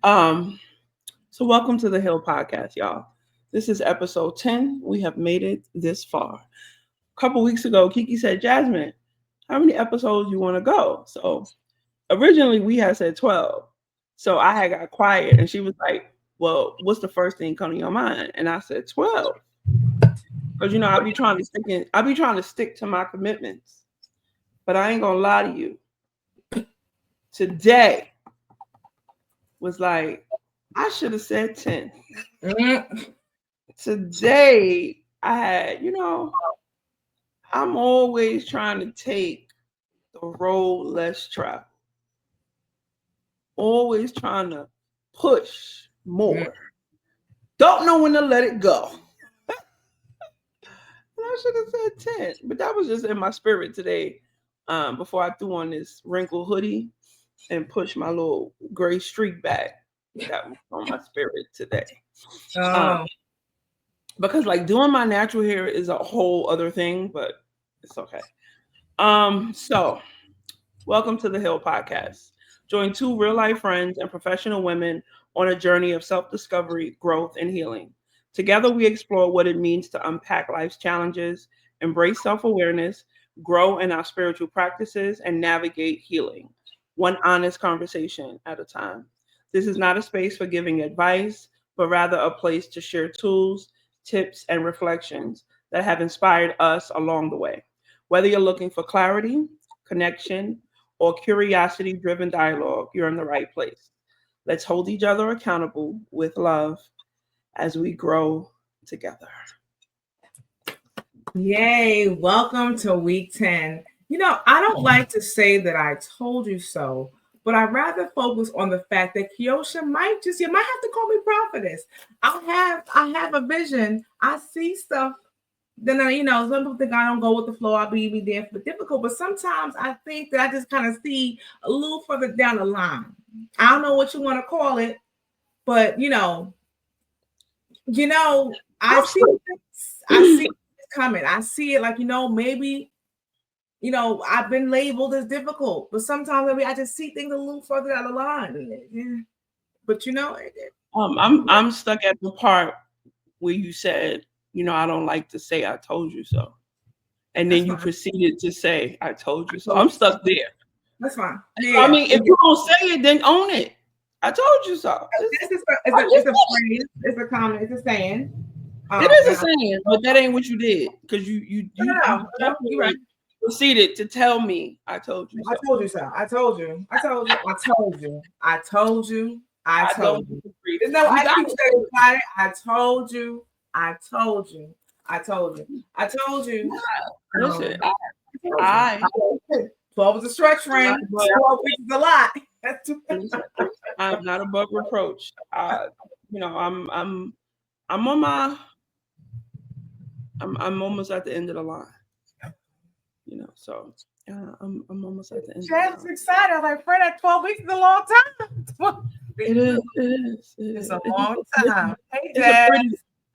Um, so welcome to the H.E.A.L podcast, y'all. This is episode 10. We have made it this far. A couple weeks ago, Kiki said, Jasmine, how many episodes you want to go? So originally we had said 12. So I had got quiet and she was like, well, what's the first thing come to your mind? And I said 12. Because I be trying to stick to my commitments. But I ain't gonna lie to you. Today was like, I should have said 10. Today I had, I'm always trying to take the road less traveled. Always trying to push more. Don't know when to let it go. I should have said 10, but that was just in my spirit today. Before I threw on this wrinkled hoodie and pushed my little gray streak back. That was on my spirit today. Because like doing my natural hair is a whole other thing, but it's okay. So welcome to the H.E.A.L podcast. Join two real life friends and professional women on a journey of self-discovery, growth, and healing. Together, we explore what it means to unpack life's challenges, embrace self-awareness, grow in our spiritual practices, and navigate healing, one honest conversation at a time. This is not a space for giving advice, but rather a place to share tools, tips, and reflections that have inspired us along the way. Whether you're looking for clarity, connection, or curiosity driven dialogue, you're in the right place. Let's hold each other accountable with love as we grow together. Yay, welcome to week 10. I don't like to say that I told you so, but I'd rather focus on the fact that Kiosha you might have to call me prophetess. I have a vision. I see stuff. Then some people think I don't go with the flow. I'll be there for the difficult, but sometimes I think that I just kind of see a little further down the line. I don't know what you want to call it, but I see it coming. I see it like maybe I've been labeled as difficult, but sometimes I just see things a little further down the line. But I'm stuck at the part where you said, I don't like to say I told you so. And then you proceeded to say, I told you so. I'm stuck there. That's fine. Yeah. I mean, if you don't say it, then own it. I told you so. It's a phrase. It's a comment. It's a saying. It is a saying, but that ain't what you did. Because you right. Proceeded to tell me I told you so. I told you so. I told you. I told you. I told you. I told you. I told you. There's no I keep saying about it. I told you. I told you. I told you. I told you. Listen, 12 is a stretch, friend. 12 weeks is a lot. I'm not above reproach. I'm on my. I'm almost at the end of the line. So I'm almost at the end. Jeff's excited. I'm like, Fred, that 12 weeks is a long time. It is. It's a long time. Hey, Jeff.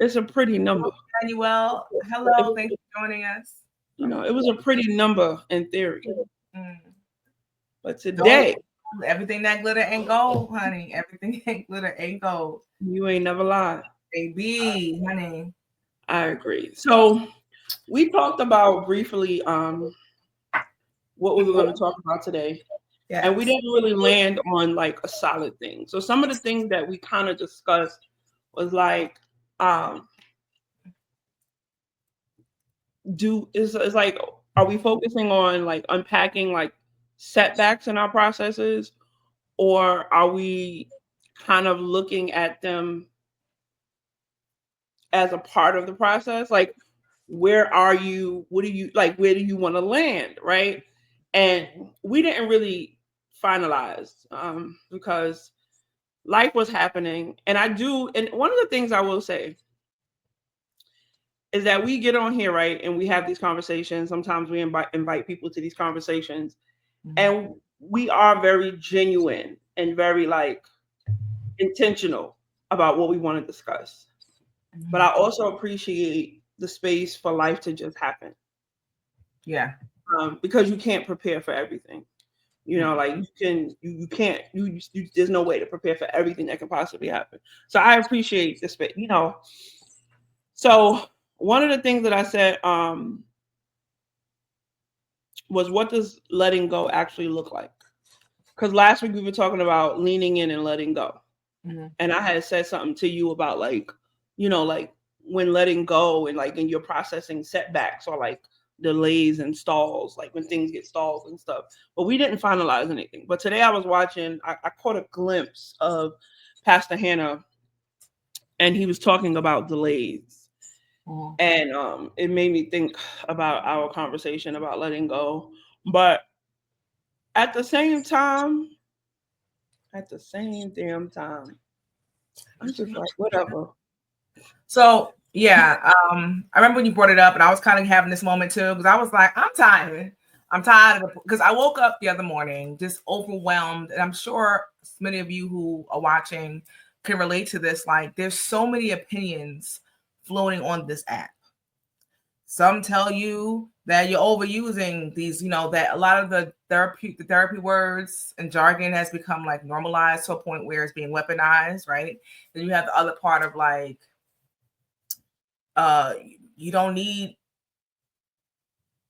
It's a pretty number. Manuel, hello. Thanks for joining us. It was a pretty number in theory. But today, everything that glitter ain't gold, honey. Everything that glitter ain't gold. You ain't never lied. Baby, honey. I agree. So we talked about briefly what we were going to talk about today. Yes. And we didn't really land on like a solid thing. So some of the things that we kind of discussed was like are we focusing on like unpacking like setbacks in our processes, or are we kind of looking at them as a part of the process? Like, where are you? What do you like? Where do you want to land? Right. And we didn't really finalize because life was happening. And one of the things I will say is that we get on here, right? And we have these conversations. Sometimes we invite people to these conversations, and we are very genuine and very like intentional about what we want to discuss. But I also appreciate the space for life to just happen. Yeah. Because you can't prepare for everything. You know, like you can't, there's no way to prepare for everything that can possibly happen. So I appreciate this, you know. So one of the things that I said was, what does letting go actually look like? Because last week we were talking about leaning in and letting go. Mm-hmm. And I had said something to you about, like, you know, like when letting go and like in your processing setbacks or like delays and stalls, like when things get stalled and stuff. But we didn't finalize anything. But today I was watching, I caught a glimpse of Pastor Hannah, and he was talking about delays. Mm-hmm. And it made me think about our conversation about letting go. But at the same time, I'm just like, whatever. So yeah, I remember when you brought it up, and I was kind of having this moment too, because I was like, I'm tired of it, because I woke up the other morning just overwhelmed, and I'm sure many of you who are watching can relate to this. Like, there's so many opinions floating on this app. Some tell you that you're overusing these, you know, that a lot of the therapy words and jargon has become like normalized to a point where it's being weaponized, right? Then you have the other part of like, you don't need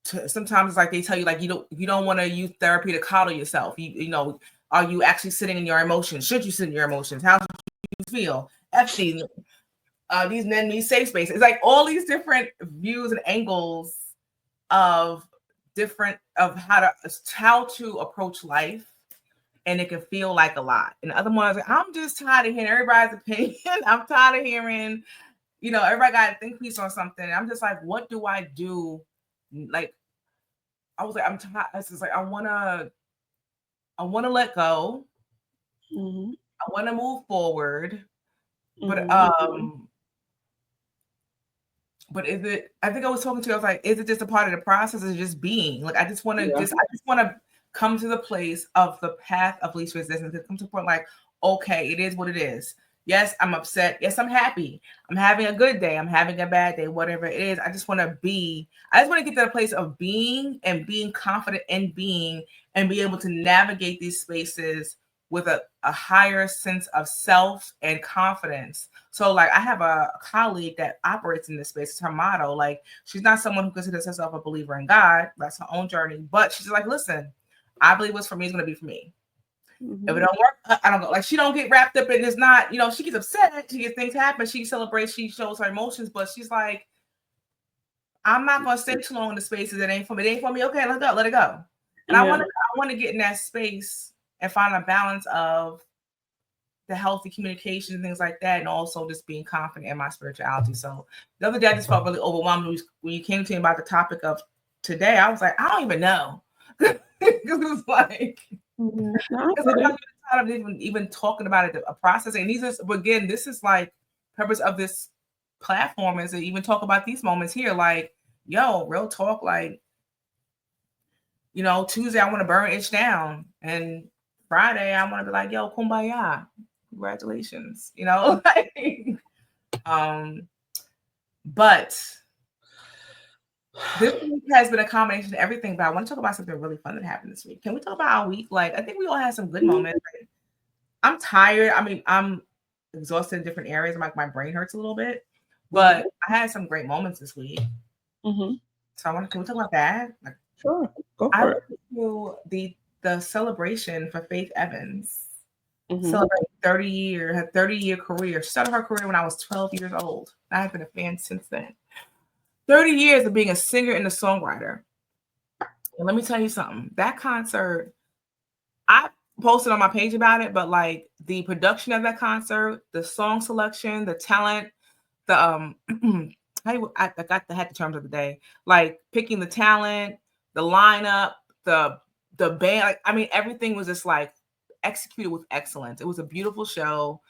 to, sometimes it's like they tell you like you don't want to use therapy to coddle yourself. You know, are you actually sitting in your emotions? Should you sit in your emotions? How do you feel? These men need safe space. It's like all these different views and angles of how to approach life, and it can feel like a lot. And the other one, like, I'm just tired of hearing everybody's opinion. I'm tired of hearing, you know, everybody got to think piece on something. And I'm just like, what do I do? Like, I was like, I'm tired. It's just like, I want to let go. Mm-hmm. I want to move forward. Mm-hmm. But is it, I think I was talking to you, I was like, is it just a part of the process? Is it just being like, I just want to come to the place of the path of least resistance. Come to the point like, okay, it is what it is. Yes, I'm upset. Yes, I'm happy. I'm having a good day. I'm having a bad day, whatever it is. I just want to get to the place of being and being confident in being and be able to navigate these spaces with a higher sense of self and confidence. So like I have a colleague that operates in this space. It's her motto. Like, she's not someone who considers herself a believer in God. That's her own journey. But she's like, listen, I believe what's for me is going to be for me. Mm-hmm. If it don't work, I don't go. Like, she don't get wrapped up in it's not, you know, she gets upset. She gets things happen. She celebrates. She shows her emotions. But she's like, I'm not going to stay too long in the spaces that ain't for me. It ain't for me. Okay, let's go. Let it go. And I want to get in that space and find a balance of the healthy communication and things like that, and also just being confident in my spirituality. So the other day, I just felt really overwhelmed when you came to me about the topic of today. I was like, I don't even know, because it was like, I'm tired of even talking about it, a process. And this is like purpose of this platform is to even talk about these moments here. Like, yo, real talk. Like, you know, Tuesday I want to burn H.E.A.L, and Friday I want to be like, yo, kumbaya. Congratulations, you know. But this week has been a combination of everything. But I want to talk about something really fun that happened this week. Can we talk about our week? Like, I think we all had some good moments. Like, I'm tired. I mean, I'm exhausted in different areas. Like, my brain hurts a little bit, but I had some great moments this week. Mm-hmm. So can we talk about that? Like, sure, go for it. To the celebration for Faith Evans. Mm-hmm. Celebrating 30-year career. She started her career when I was 12 years old. I have been a fan since then. 30 years of being a singer and a songwriter. And let me tell you something. That concert, I posted on my page about it, but like the production of that concert, the song selection, the talent, the I had the terms of the day. Like picking the talent, the lineup, the band. Like, I mean, everything was just like executed with excellence. It was a beautiful show.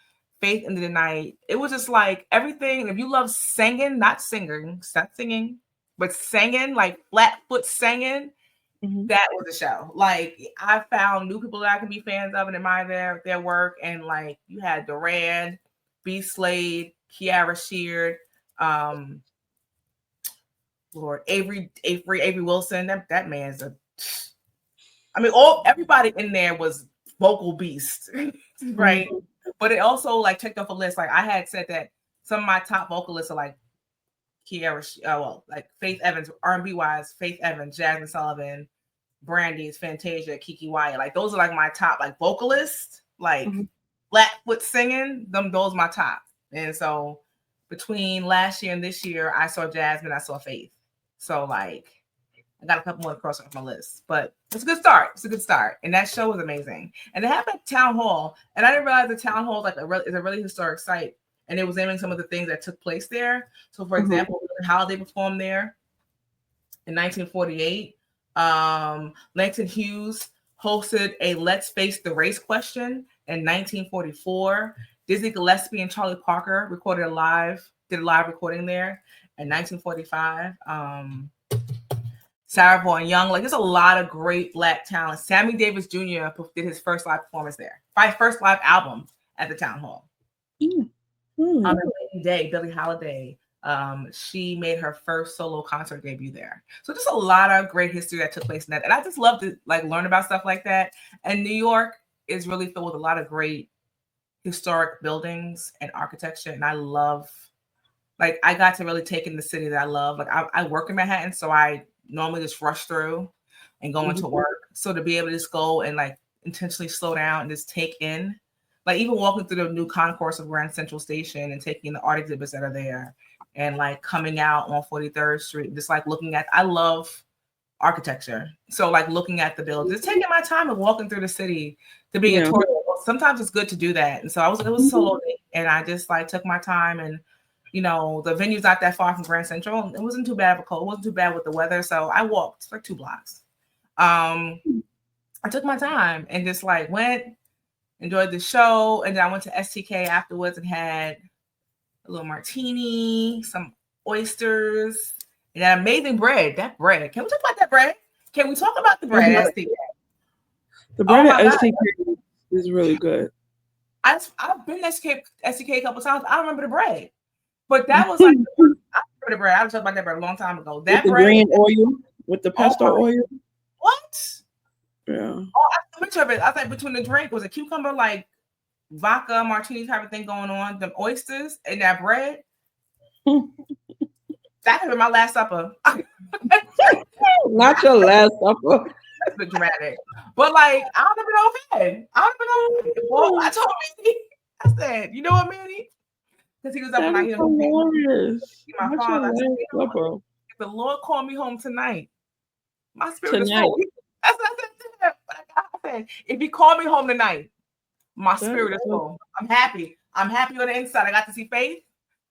Faith into the night. It was just like everything. And if you love singing, not singing, but singing, like flat foot singing, that was a show. Like, I found new people that I can be fans of and admire their work. And like, you had Duran, B. Slade, Kiara Sheard, Lord, Avery Wilson. That man's I mean, everybody in there was vocal beast, right? Mhm. But it also like checked off a list. Like I had said that some of my top vocalists are like like Faith Evans, R&B wise, Faith Evans, Jasmine Sullivan, Brandy's, Fantasia, Kiki Wyatt. Like those are like my top like vocalists, like Mhm. Flatfoot singing. Those my top. And so between last year and this year, I saw Jasmine, I saw Faith. So like I got a couple more across off my list, but it's a good start. It's a good start, and that show was amazing. And it happened at Town Hall, and I didn't realize the Town Hall is a really historic site, and it was naming some of the things that took place there. So, for example, how they performed there in 1948. Langston Hughes hosted a "Let's Face the Race" question in 1944. Dizzy Gillespie and Charlie Parker did a live recording there in 1945. Sarah Vaughan Young, like there's a lot of great Black talent. Sammy Davis Jr. did his first live performance there. My first live album at the Town Hall. Day, Billie Holiday, she made her first solo concert debut there. So just a lot of great history that took place in that. And I just love to like learn about stuff like that. And New York is really filled with a lot of great historic buildings and architecture. And I love, like, I got to really take in the city that I love. Like I work in Manhattan, so I normally just rush through and go into work. So to be able to just go and like intentionally slow down and just take in, like even walking through the new concourse of Grand Central Station and taking the art exhibits that are there and like coming out on 43rd Street, just like looking at, I love architecture. So like looking at the buildings, just taking my time and walking through the city to be a tourist. Sometimes it's good to do that. And so it was solo day, and I just like took my time, and you know, the venue's not that far from Grand Central. It wasn't too bad of a cold. It wasn't too bad with the weather. So I walked like 2 blocks. I took my time and just like went, enjoyed the show. And then I went to STK afterwards and had a little martini, some oysters, and that amazing bread. That bread. Can we talk about that bread? Can we talk about the bread at STK? The bread at STK is really good. I've been to STK a couple times. I don't remember the bread. But that was like, I remember the bread. I was talking about that bread a long time ago. That with the bread, green oil, with the pesto oil. What? Yeah. Oh, I have a picture of it. I think between the drink was a cucumber, like vodka, martini type of thing going on, the oysters and that bread. That had been my last supper. Not your last supper. That's been dramatic. But like, I don't even know if well, I told Manny, I said, you know what, Manny? Because he was up and I hear him. My father. I said, you know what? If the Lord called me home tonight, my spirit is full. That's what I said. If he called me home tonight, my spirit is full. I'm happy. I'm happy on the inside. I got to see Faith.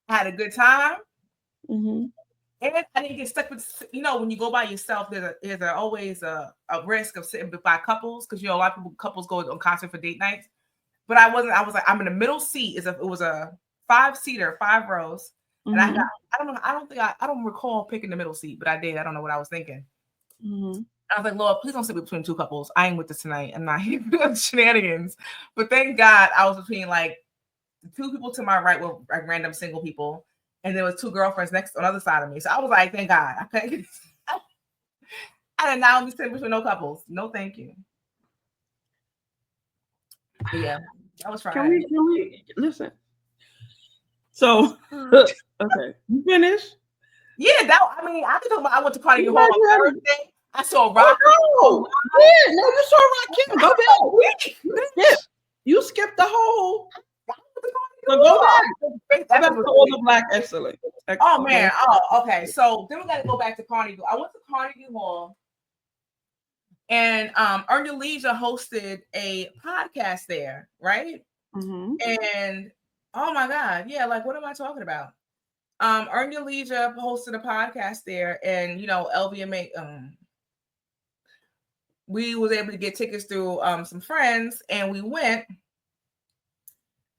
I had a good time. And I didn't get stuck with, you know, when you go by yourself, there's always a risk of sitting by couples, because, you know, a lot of couples go on concert for date nights. But I wasn't. I was like, I'm in the middle seat. It was a 5-seater, 5 rows. And I don't recall picking the middle seat, but I did. I don't know what I was thinking. I was like, Lord, please don't sit between 2 couples. I ain't with this tonight. I'm not here for the shenanigans. But thank God I was between like 2 people to my right were like random single people. And there was 2 girlfriends next on the other side of me. So I was like, thank God. I couldn't get I did not want to sit between no couples. No, thank you. But yeah, that was Friday. Can we listen? So, okay, you finished? Yeah, I can talk about. I went to Carnegie Hall on Thursday. I saw Rock. Oh, no. Yeah, no, you saw Rakim. Go back. You skipped the whole. So go back. Go back to all the Black excellence. Oh man. Oh, okay. So then we got to go back to Carnegie. I went to Carnegie Hall, and Earn Your Leisure hosted a podcast there, right? And oh my God, yeah. Like, what am I talking about? Earn Your Leisure hosted a podcast there, and you know, LVMH. We was able to get tickets through some friends, and we went.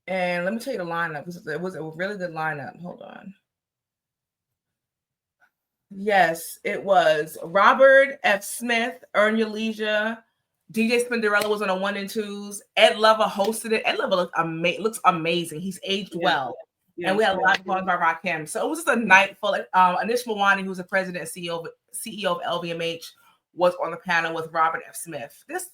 And let me tell you the lineup. It was a really good lineup. Hold on. Yes, it was Robert F. Smith, Earn Your Leisure. DJ Spinderella was on the 1 and 2s. Ed Lover hosted it. Ed Lover looks amazing. He's aged well. Yeah. And we had a lot of fun by Rakim. So it was just a night full. Anish Mawani, who's the president and CEO of LVMH, was on the panel with Robert F. Smith. This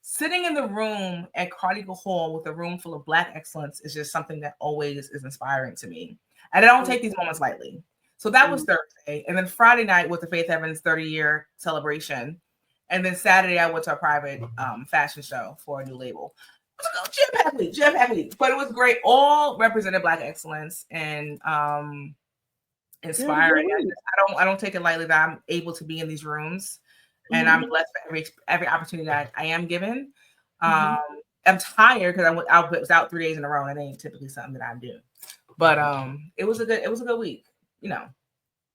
sitting in the room at Carnegie Hall with a room full of Black excellence is just something that always is inspiring to me. And I don't take these moments lightly. So that was Thursday. And then Friday night was the Faith Evans 30-year celebration. And then Saturday, I went to a private fashion show for a new label. Jam-packed week. But it was great. All represented Black excellence and inspiring. I don't take it lightly that I'm able to be in these rooms. And I'm blessed for every opportunity that I am given. I'm tired because I was out 3 days in a row, and it ain't typically something that I do. But it was a good week, you know.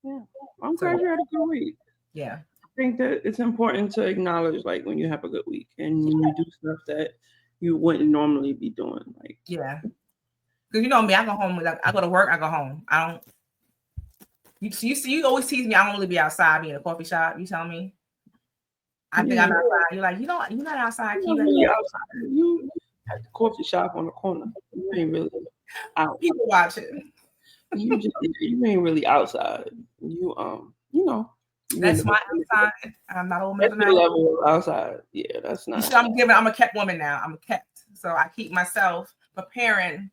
Yeah, I'm glad you had a good week. Yeah, I think that it's important to acknowledge like when you have a good week and when you do stuff that you wouldn't normally be doing. Like yeah, because you know me, I go home. I go to work, I go home. I don't. You always tease me. I don't really be outside, be in a coffee shop. You tell me. I think I'm outside. You're like, you're not outside. You at the coffee shop on the corner. You ain't really out. People watching. You ain't really outside. You know. That's my outside. I'm not old. That's the level of outside. Yeah, that's not. So I'm a kept woman now. I'm a kept. So I keep myself preparing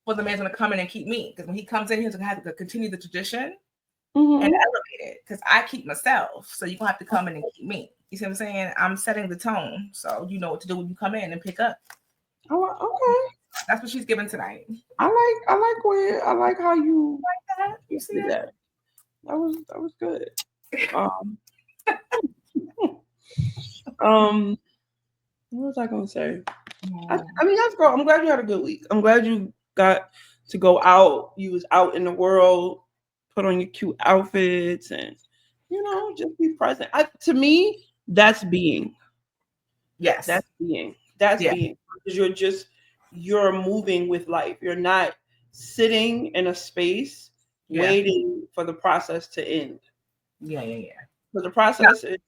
for the man's gonna come in and keep me. Because when he comes in, he's gonna have to continue the tradition. And elevate it because I keep myself. So you're gonna have to come in and keep me. You see what I'm saying? I'm setting the tone. So you know what to do when you come in and pick up. Oh, okay. That's what she's giving tonight. I like how you like that. You see that. That was good. What was I gonna say? I mean, that's girl. I'm glad you had a good week. I'm glad you got to go out. You was out in the world. Put on your cute outfits and, just be present. To me, that's being. Yes. That's being. That's being. Because you're moving with life. You're not sitting in a space waiting for the process to end. Yeah. Because the process is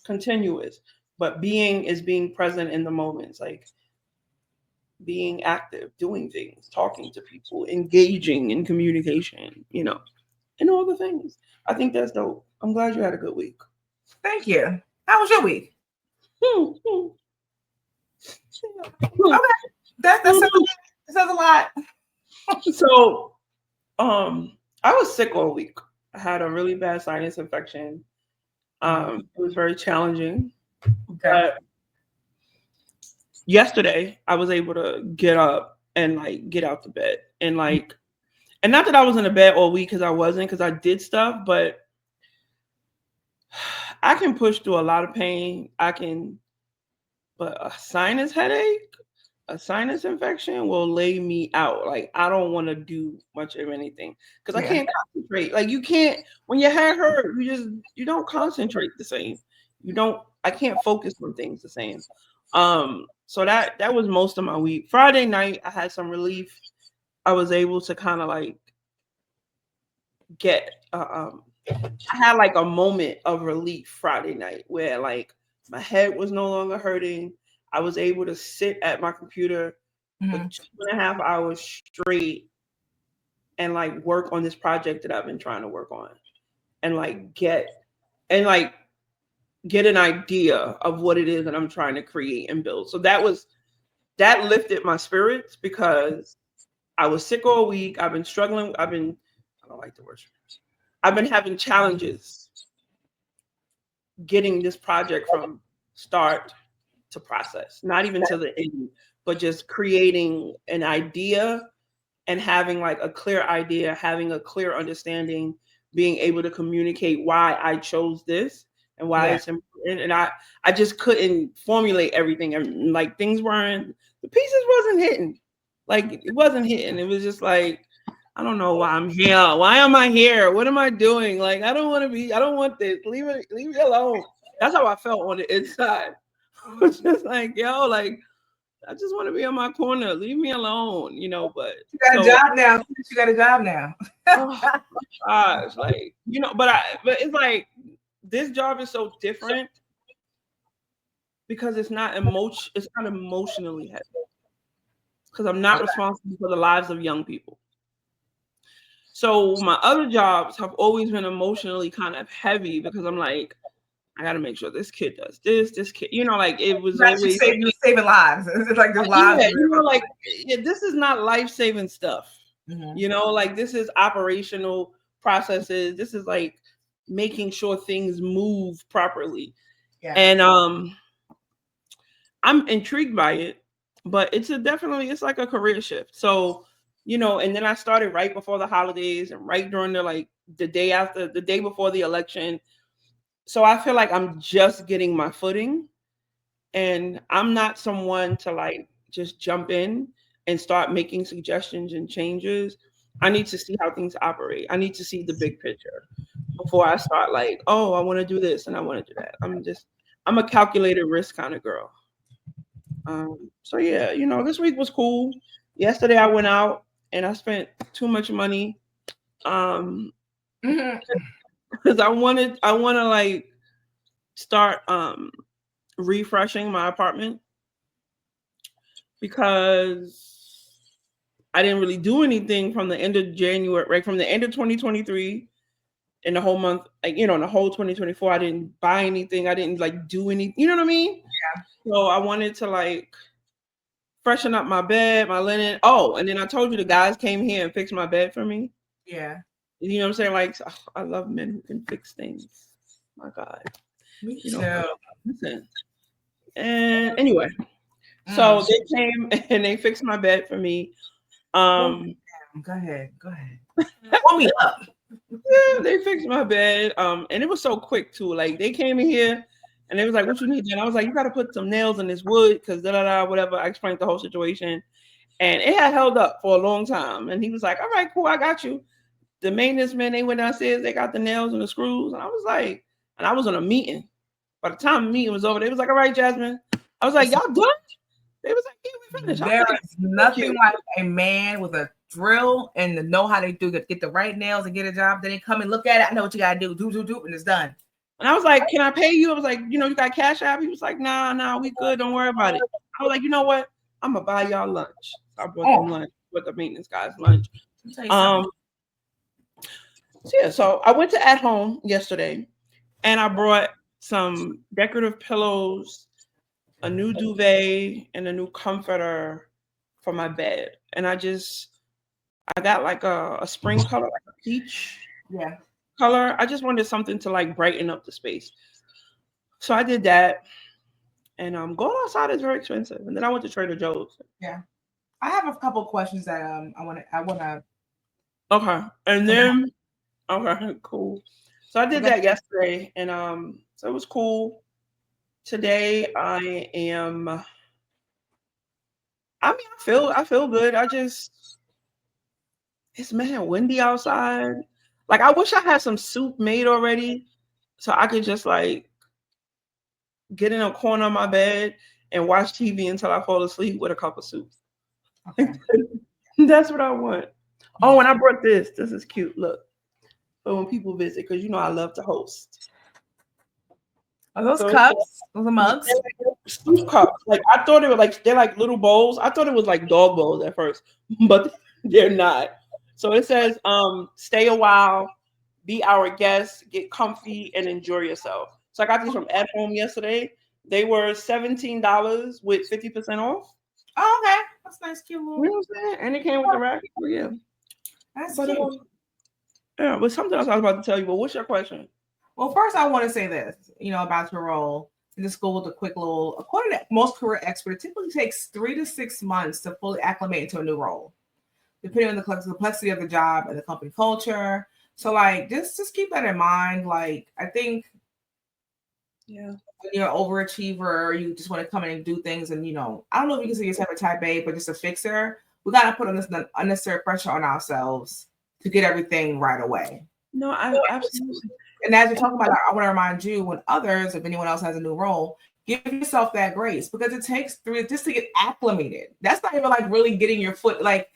continuous. But being is being present in the moments. Like being active, doing things, talking to people, engaging in communication, and all the things. I think that's dope. I'm glad you had a good week. Thank you. How was your week? Okay. That says a lot. So, I was sick all week. I had a really bad sinus infection. It was very challenging. Okay. But yesterday, I was able to get up and get out the bed and and not that I was in the bed all week because I wasn't, because I did stuff, but I can push through a lot of pain. But a sinus headache, a sinus infection will lay me out. Like, I don't want to do much of anything because I can't concentrate. Like, you can't, when your head hurt, you don't concentrate the same. I can't focus on things the same. So that was most of my week. Friday night, I had some relief. I was able to kind of get I had a moment of relief Friday night where my head was no longer hurting. I was able to sit at my computer for 2.5 hours straight and work on this project that I've been trying to work on and get an idea of what it is that I'm trying to create and build. So that lifted my spirits because I was sick all week. I've been struggling. I don't like the word. I've been having challenges getting this project from start to process, not even to the end, but just creating an idea and having a clear idea, having a clear understanding, being able to communicate why I chose this and why it's important. And I just couldn't formulate everything. And things weren't, the pieces wasn't hitting. It wasn't hitting. It was just I don't know why I'm here. Why am I here? What am I doing? I don't want this. Leave me alone. That's how I felt on the inside. I was just I just want to be in my corner. Leave me alone, but you got a job now. You got a job now. Oh gosh, but it's this job is so different because it's not emotionally heavy. Because I'm not responsible for the lives of young people. So my other jobs have always been emotionally kind of heavy because I'm I got to make sure this kid does this kid, like it was Not you always, saving lives. It's like there's lives. yeah, like this is not life-saving stuff. Like this is operational processes. This is like making sure things move properly. Yeah. And I'm intrigued by it, but it's like a career shift. So, and then I started right before the holidays and right during the day before the election. So I feel like I'm just getting my footing, and I'm not someone to like just jump in and start making suggestions and changes. I need to see how things operate. I need to see the big picture before I start like, oh, I want to do this and I want to do that. I'm a calculated risk kind of girl. So yeah, this week was cool. Yesterday I went out and I spent too much money. Because I want to like start refreshing my apartment, because I didn't really do anything from the end of January, right from the end of 2023 and the whole month, like, the whole 2024, I didn't buy anything. I didn't like do anything. You know what I mean? Yeah. So I wanted to like freshen up my bed, my linen. Oh, and then I told you the guys came here and fixed my bed for me. Yeah. You know what I'm saying? Like, I love men who can fix things. My God. Me too. Listen. And anyway, so they came and they fixed my bed for me. Go ahead. Pull me up. Yeah, they fixed my bed. And it was so quick too. Like they came in here and they was like, "What you need?" And I was like, "You got to put some nails in this wood, because whatever." I explained the whole situation, and it had held up for a long time. And he was like, "All right, cool, I got you." The maintenance man, they went downstairs, they got the nails and the screws, and I was like, and I was on a meeting. By the time the meeting was over, they was like, "All right, Jasmine." I was like, "Y'all done?" They was like, "Yeah, we finished." There is nothing like a man with a drill and to know how they get the right nails and get a job. Then they come and look at it. I know what you gotta do, and it's done. And I was like, "Can I pay you?" I was like, "You got Cash App?" He was like, "Nah, we good. Don't worry about it." I was like, "You know what? I'm gonna buy y'all lunch." So I bought them lunch, with the maintenance guys lunch. So I went to At Home yesterday, and I brought some decorative pillows, a new duvet, and a new comforter for my bed. And I got like a spring color, like a peach color. I just wanted something to like brighten up the space. So I did that. And going outside is very expensive. And then I went to Trader Joe's. Yeah. I have a couple of questions that I wanna Okay. And then okay, cool. So I did that yesterday, and so it was cool. Today I feel good. It's windy outside. Like I wish I had some soup made already, so I could just like get in a corner of my bed and watch TV until I fall asleep with a cup of soup. Okay. That's what I want. Oh, and I brought this. This is cute. Look, for when people visit, because I love to host. Are those cups? Those are mugs? Like soup cups. Like I thought they were they're like little bowls. I thought it was like dog bowls at first, but they're not. So it says, "Stay a while, be our guest, get comfy, and enjoy yourself." So I got these from At Home yesterday. They were $17 with 50% off. Oh, okay. That's nice, cute. You know what I'm saying? And it came with the rack. Yeah. That's cute. Yeah, but something else I was about to tell you. But what's your question? Well, first I want to say this, about your role in the school. The quick little, according to most career experts, it typically takes 3 to 6 months to fully acclimate into a new role, depending on the complexity of the job and the company culture. So, like, just keep that in mind. Like, I think, when you're an overachiever, you just want to come in and do things, and I don't know if you can see yourself a type A, but just a fixer. We got to put on this unnecessary pressure on ourselves to get everything right away. No, absolutely. And as you're talking about, I want to remind you, when others, if anyone else has a new role, give yourself that grace, because it takes 3 just to get acclimated. That's not even like really getting your foot, like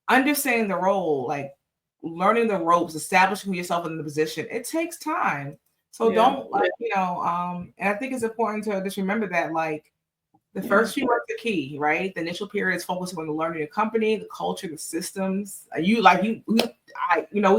understanding the role, like learning the ropes, establishing yourself in the position. It takes time. So don't and I think it's important to just remember that, like, the first few months are key, right? The initial period is focusing on the learning the company, the culture, the systems. We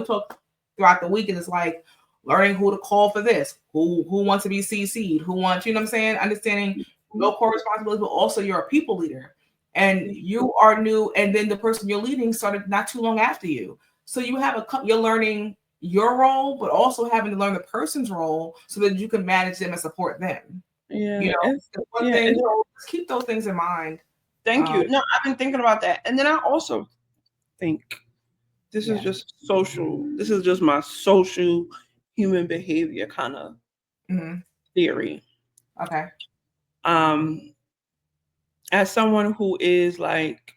talk throughout the week, and it's like, learning who to call for this, who wants to be CC'd, who wants, you know what I'm saying? Understanding your core responsibilities, but also you're a people leader. And you are new, and then the person you're leading started not too long after you. So you have you're learning your role, but also having to learn the person's role so that you can manage them and support them. Yeah, you know, one thing. So keep those things in mind. Thank you. No, I've been thinking about that, and then I also think this is just social. This is just my social human behavior kind of theory. Okay. As someone who is like,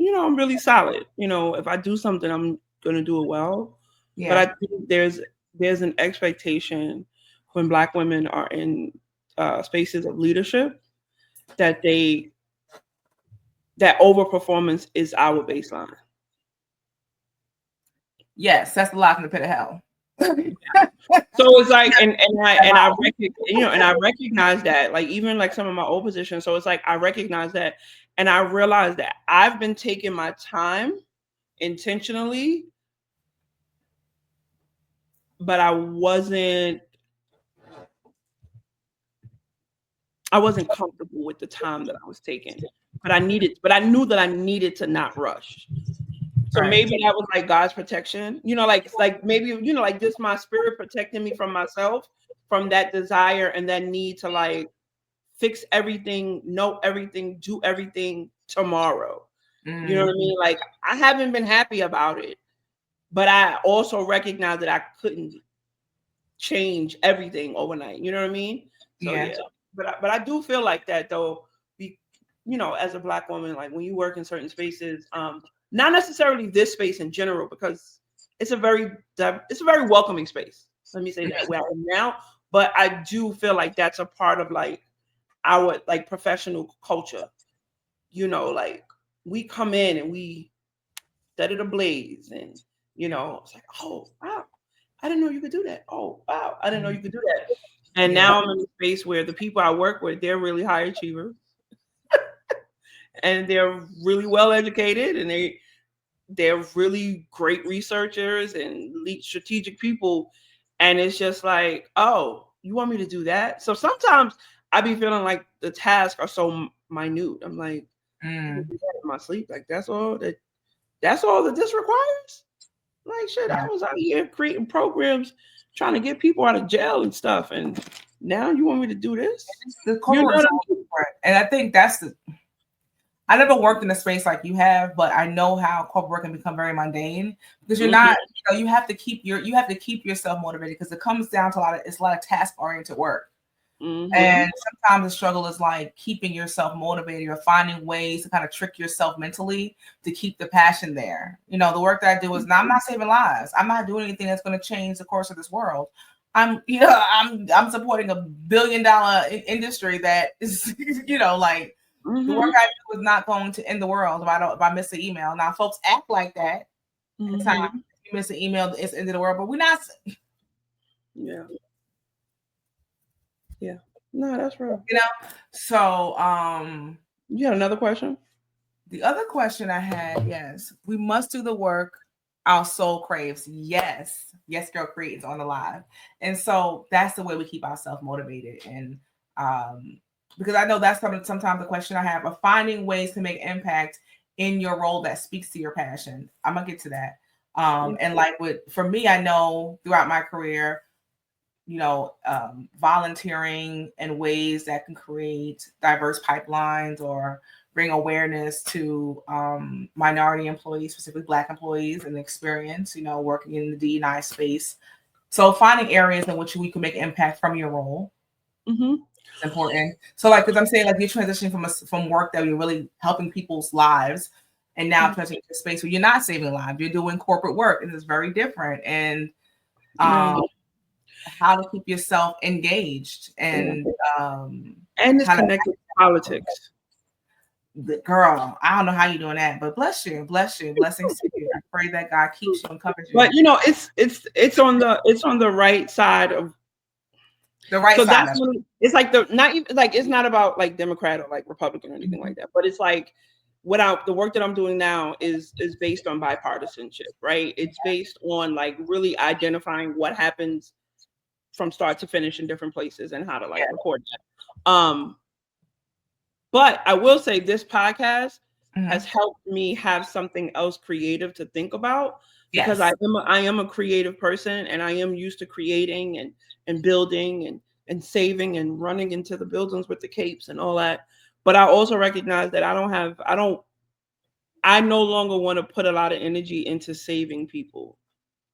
I'm really solid. If I do something, I'm gonna do it well. Yeah. But I think there's an expectation when Black women are in spaces of leadership that overperformance is our baseline. Yes, that's the lock in the pit of hell. So it's like, and I recognize that, like, even like some of my old positions. So it's like I recognize that, and I realize that I've been taking my time intentionally, but I wasn't comfortable with the time that I was taking. But I knew that I needed to not rush. So maybe that was like God's protection, like maybe, like just my spirit protecting me from myself, from that desire and that need to like fix everything, know everything, do everything tomorrow. You know what I mean? Like I haven't been happy about it, but I also recognize that I couldn't change everything overnight. You know what I mean? So yeah. But I do feel like that though, as a Black woman, like when you work in certain spaces, not necessarily this space in general, because it's a very welcoming space. Let me say that where I am now. But I do feel like that's a part of like our like professional culture. Like we come in and we set it ablaze, and it's like, oh wow, I didn't know you could do that. Oh wow, I didn't know you could do that. And now I'm in a space where the people I work with, they're really high achievers. And they're really well educated, and they're really great researchers and strategic people. And it's just like, oh, you want me to do that? So sometimes I be feeling like the tasks are so minute. I'm like, in my sleep, like that's all that this requires. Like shit, I was out here creating programs, trying to get people out of jail and stuff, and now you want me to do this? And I think that's I never worked in a space like you have, but I know how corporate work can become very mundane because you're not, you have to keep yourself motivated, because it comes down to a lot of task oriented work. And sometimes the struggle is like keeping yourself motivated or finding ways to kind of trick yourself mentally to keep the passion there. The work that I do is I'm not saving lives. I'm not doing anything that's going to change the course of this world. I'm supporting $1 billion industry that is, like, the work I do is not going to end the world if I miss an email. Now, folks act like that. At times, if you miss an email, it's the end of the world, but we're not. Yeah. Yeah. No, that's real. So you had another question? The other question I had, yes, we must do the work our soul craves. Yes, girl, creates on the live. And so that's the way we keep ourselves motivated. And because I know that's sometimes the question I have of finding ways to make impact in your role that speaks to your passion. I'm gonna get to that. And like for me, I know throughout my career, volunteering in ways that can create diverse pipelines or bring awareness to minority employees, specifically Black employees, and experience, working in the D&I space. So finding areas in which we can make impact from your role. It's important. So because I'm saying you're transitioning from work that you're really helping people's lives, and now transitioning to a space where you're not saving lives, you're doing corporate work, and it's very different. And how to keep yourself engaged and it's connected to politics. Girl, I don't know how you're doing that, but bless you, blessings to you. I pray that God keeps you and covers you. But it's on the right side of the right so side. That's when it's like it's not about like Democrat or like Republican or anything like that, but it's like the work that I'm doing now is based on bipartisanship, right? It's based on like really identifying what happens from start to finish in different places and how to like record that. But I will say this podcast has helped me have something else creative to think about, because I am a creative person, and I am used to creating and building and saving and running into the buildings with the capes and all that. But I also recognize that I no longer want to put a lot of energy into saving people.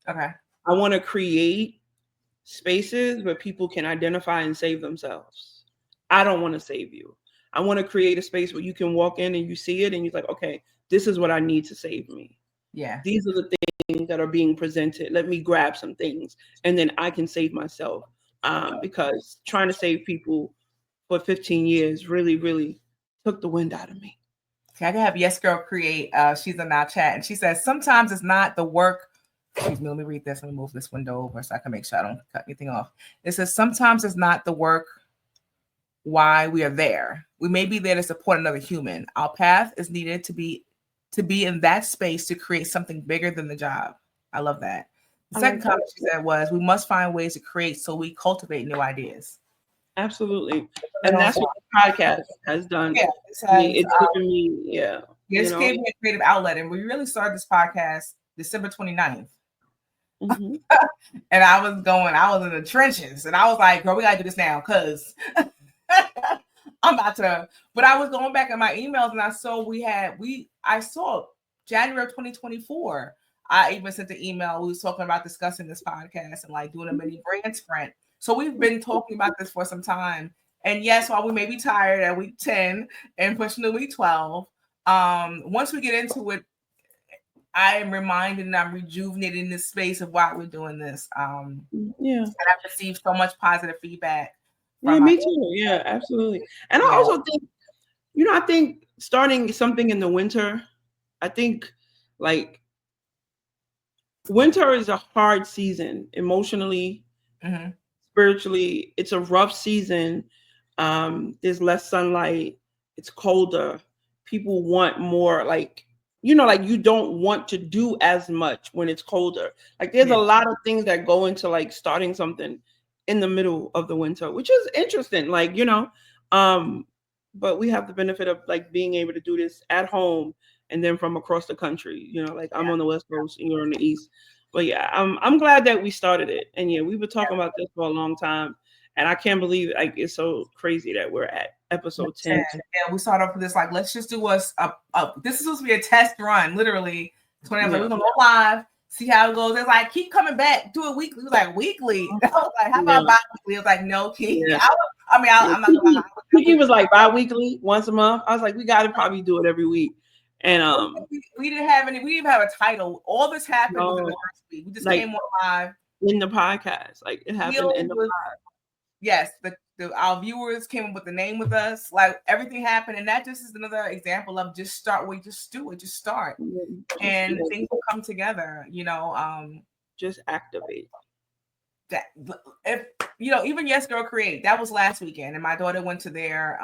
Okay. I want to create spaces where people can identify and save themselves. I don't want to save you. I want to create a space where you can walk in and you see it and you're like, okay, this is what I need to save me. Yeah. These are the things that are being presented. Let me grab some things and then I can save myself. Because trying to save people for 15 years really, really took the wind out of me. Okay, I can have Yes Girl create. She's in our chat and she says, sometimes it's not the work. Excuse me, let me read this. Let me move this window over so I can make sure I don't cut anything off. It says, sometimes it's not the work why we are there. We may be there to support another human. Our path is needed to be in that space to create something bigger than the job. I love that. The second comment she said was, we must find ways to create so we cultivate new ideas. Absolutely. And that's what the podcast has done. Yeah, it's given me, It's gave me a creative outlet. And we really started this podcast December 29th. Mm-hmm. And I was in the trenches. And I was like, girl, we gotta do this now, because I'm about to. But I was going back in my emails and I saw I saw January 2024. I even sent the email. We was talking about discussing this podcast and like doing a mini brand sprint. So we've been talking about this for some time. And yes, while we may be tired at week 10 and pushing to week 12, once we get into it, I am reminded and I'm rejuvenated in this space of why we're doing this. And I've received so much positive feedback. Yeah, me too. Yeah, absolutely. And I also think, I think starting something in the winter, I think like winter is a hard season emotionally, spiritually. It's a rough season. There's less sunlight. It's colder. People want more, like, like you don't want to do as much when it's colder. Like there's a lot of things that go into like starting something in the middle of the winter, which is interesting. Like, but we have the benefit of like being able to do this at home and then from across the country, like I'm on the West Coast and you're on the East. But yeah, I'm glad that we started it. And yeah, we've been talking about this for a long time. And I can't believe it. Like, it's so crazy that we're at episode 10. Yeah, we started off with this, like, let's just do this is supposed to be a test run, literally. 20 we're gonna go live, see how it goes. It's like, keep coming back, do it weekly. It was like, weekly. I was like, how about bi-weekly? It was like, no, Kiki. Yeah. I'm not gonna lie. Kiki was like bi-weekly, once a month. I was like, we gotta probably do it every week. And we didn't have a title. All this happened within the first week. We just came on live in the podcast. Like it happened in the podcast. Yes, our viewers came up with the name with us. Like everything happened, and that just is another example of just start. We just do it. Just start, and things will come together. Just activate. That if even Yes Girl Create, that was last weekend, and my daughter went to their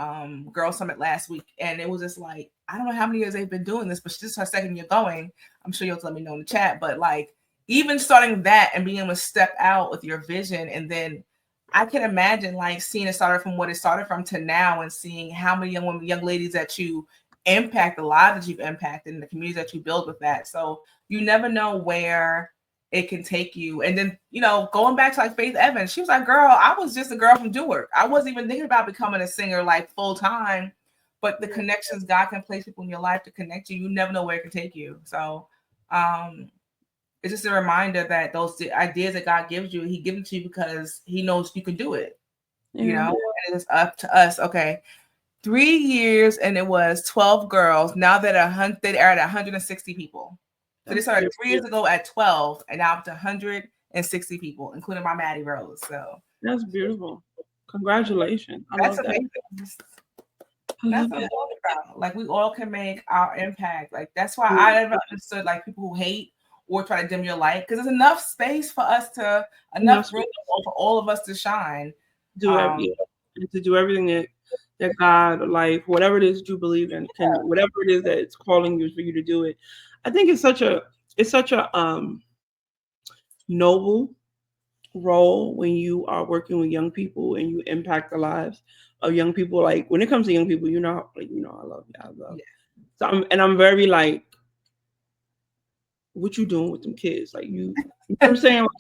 Girl Summit last week, and it was just like, I don't know how many years they've been doing this, but this is her second year going. I'm sure you'll let me know in the chat, but like even starting that and being able to step out with your vision, and then I can imagine like seeing it started from what it started from to now, and seeing how many young ladies that you impact, the lives that you've impacted, and the communities that you build with that. So you never know where it can take you. And then, going back to like Faith Evans, she was like, girl, I was just a girl from Newark. I wasn't even thinking about becoming a singer like full time, but the connections God can place people in your life to connect you. You never know where it can take you. So it's just a reminder that those ideas that God gives you, he gives it to you because he knows you can do it, and it's up to us. Okay. 3 years and it was 12 girls. Now that they are at 160 people. So they started 3 years ago at 12 and now up to 160 people, including my Maddie Rose. So that's beautiful. Congratulations. That's amazing. That's what I'm talking about. Like we all can make our impact. Like that's why I never understood like people who hate or try to dim your light, because there's enough space for us enough room for all of us to shine. To do everything that God, life, whatever it is you believe in, can whatever it is that it's calling you for you to do it. I think it's such a noble role when you are working with young people and you impact the lives of young people. Like when it comes to young people, I love you. I love. Yeah. So I'm very like, what you doing with them kids? Like you know what I'm saying? Like,